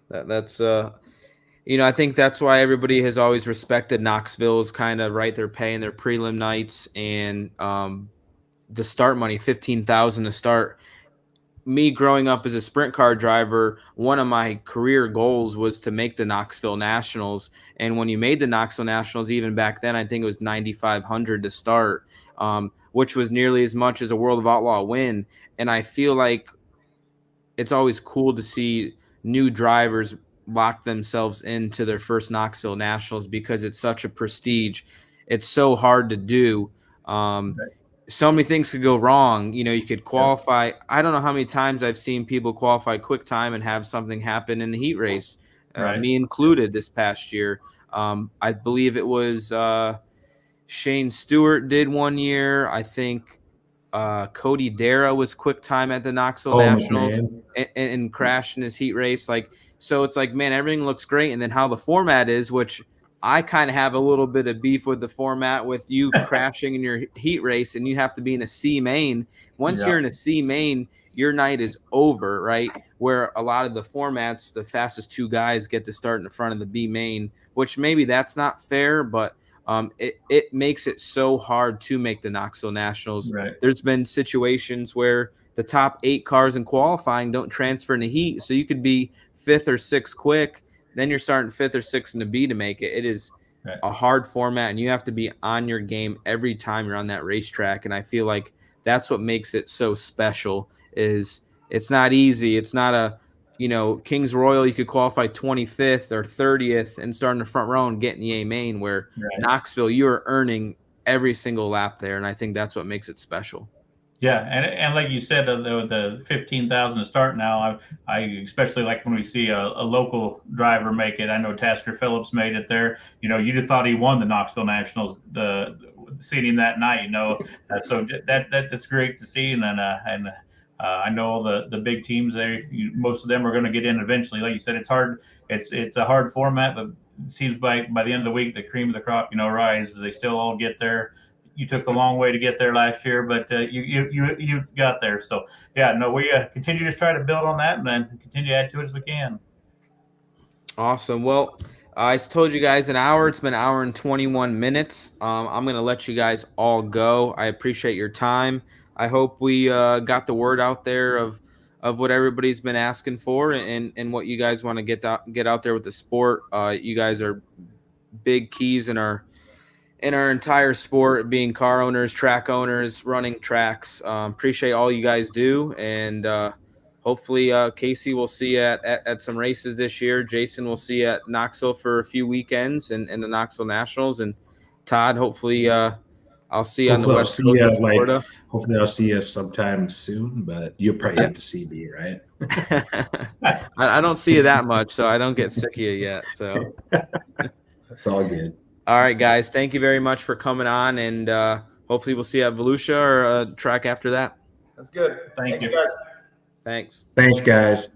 That's I think that's why everybody has always respected Knoxville's kind of their pay and their prelim nights, and the start money, $15,000 to start. Me growing up as a sprint car driver, one of my career goals was to make the Knoxville Nationals. And when you made the Knoxville Nationals, even back then, I think it was $9,500 to start, which was nearly as much as a World of Outlaw win. And I feel like it's always cool to see new drivers lock themselves into their first Knoxville Nationals, because it's such a prestige. It's so hard to do. So many things could go wrong. You could qualify. Yeah. I don't know how many times I've seen people qualify quick time and have something happen in the heat race, me included this past year. I believe it was Shane Stewart did one year. I think Cody Dara was quick time at the Knoxville Nationals and crashed in his heat race. So it's like, man, everything looks great. And then how the format is, which I kind of have a little bit of beef with the format, with you crashing in your heat race and you have to be in a C main. Once you're in a C main, your night is over, right? Where a lot of the formats, the fastest 2 guys get to start in the front of the B main, which maybe that's not fair, but it makes it so hard to make the Knoxville Nationals. Right. There's been situations where the top 8 cars in qualifying don't transfer into heat, so you could be 5th or 6th quick, then you're starting 5th or 6th in the B to make it. It is a hard format, and you have to be on your game every time you're on that racetrack. And I feel like that's what makes it so special, is It's not easy. It's not a, Kings Royal, you could qualify 25th or 30th and start in the front row and get in the A main, where Knoxville, you are earning every single lap there. And I think that's what makes it special. Yeah, and like you said, the 15,000 to start now, I especially like when we see a local driver make it. I know Tasker Phillips made it there. You'd have thought he won the Knoxville Nationals, seeing him that night. So that's great to see. And then I know the big teams there, most of them are going to get in eventually. Like you said, it's hard. It's a hard format, but it seems by the end of the week, the cream of the crop, rises. They still all get there. You took the long way to get there last year, but you got there. So yeah, no, we continue to try to build on that and then continue to add to it as we can. Awesome. Well, I told you guys an hour. It's been an hour and 21 minutes. I'm going to let you guys all go. I appreciate your time. I hope we got the word out there of what everybody's been asking for and what you guys want to get out there with the sport. You guys are big keys in our entire sport, being car owners, track owners, running tracks. Appreciate all you guys do. And hopefully Kasey will see you at some races this year. Jason will see you at Knoxville for a few weekends and the Knoxville Nationals. And Todd, hopefully I'll see you on the West Coast of Florida. Hopefully I'll see you sometime soon, but you'll probably get to see me, right? I don't see you that much, so I don't get sick of you yet. So it's all good. All right, guys. Thank you very much for coming on, and hopefully we'll see you at Volusia or a track after that. That's good. Thanks, guys. Thanks. Thanks, guys.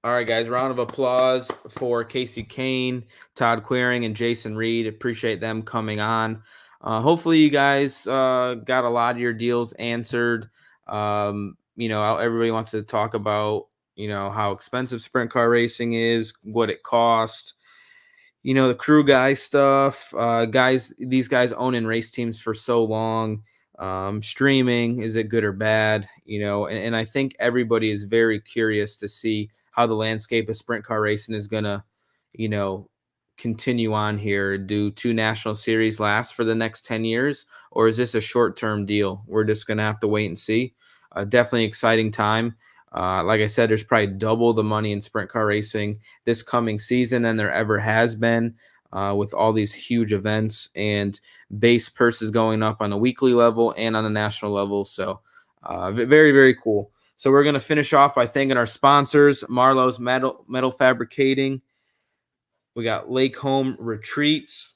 All right, guys. Round of applause for Kasey Kahne, Todd Quiring, and Jason Reed. Appreciate them coming on. Hopefully you guys got a lot of your deals answered. Everybody wants to talk about, how expensive sprint car racing is, what it costs, the crew guy stuff. These guys owning race teams for so long. Streaming, is it good or bad? And I think everybody is very curious to see how the landscape of sprint car racing is going to, continue on here. Do 2 national series last for the next 10 years, or is this a short-term deal? We're just going to have to wait and see. Definitely exciting time. Like I said, there's probably double the money in sprint car racing this coming season than there ever has been, with all these huge events and base purses going up on a weekly level and on a national level. So very, very cool. So we're going to finish off by thanking our sponsors, Marlowe's Metal Fabricating. We got Lake Home Retreats,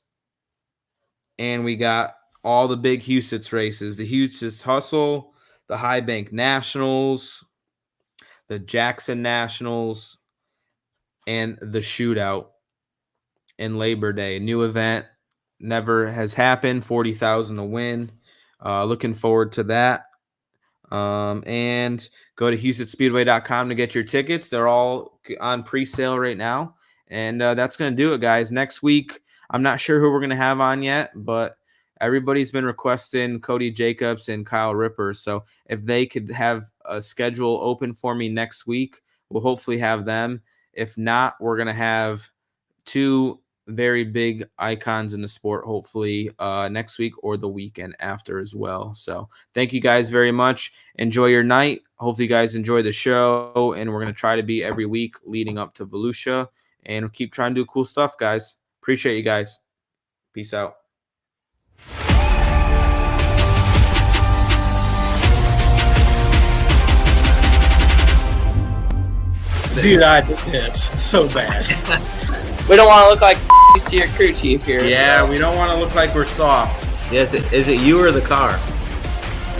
and we got all the big Huset's races, the Huset's Hustle, the High Bank Nationals, the Jackson Nationals, and the Shootout in Labor Day. New event, never has happened, 40,000 to win. Looking forward to that. And go to HoustonSpeedway.com to get your tickets. They're all on pre-sale right now. And that's going to do it, guys. Next week, I'm not sure who we're going to have on yet, but everybody's been requesting Cody Jacobs and Kyle Ripper. So if they could have a schedule open for me next week, we'll hopefully have them. If not, we're going to have 2 very big icons in the sport, hopefully next week or the weekend after as well. So thank you guys very much. Enjoy your night. Hopefully you guys enjoy the show, and we're going to try to be every week leading up to Volusia, and we'll keep trying to do cool stuff, guys. Appreciate you guys. Peace out. Dude, I did this so bad. We don't want to look like to your crew chief here. Yeah, we don't want to look like we're soft. Is it you or the car?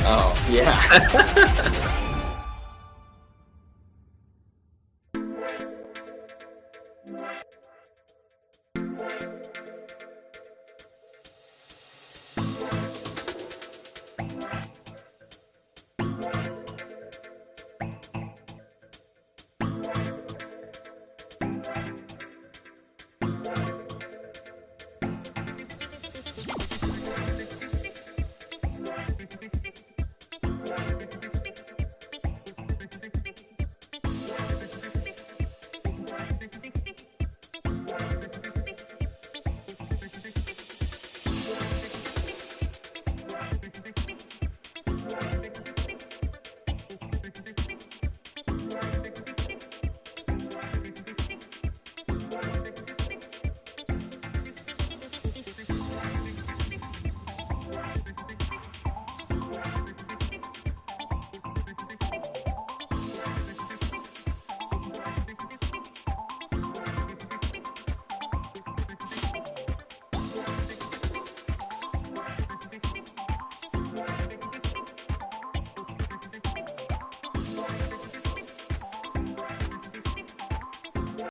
Oh, yeah.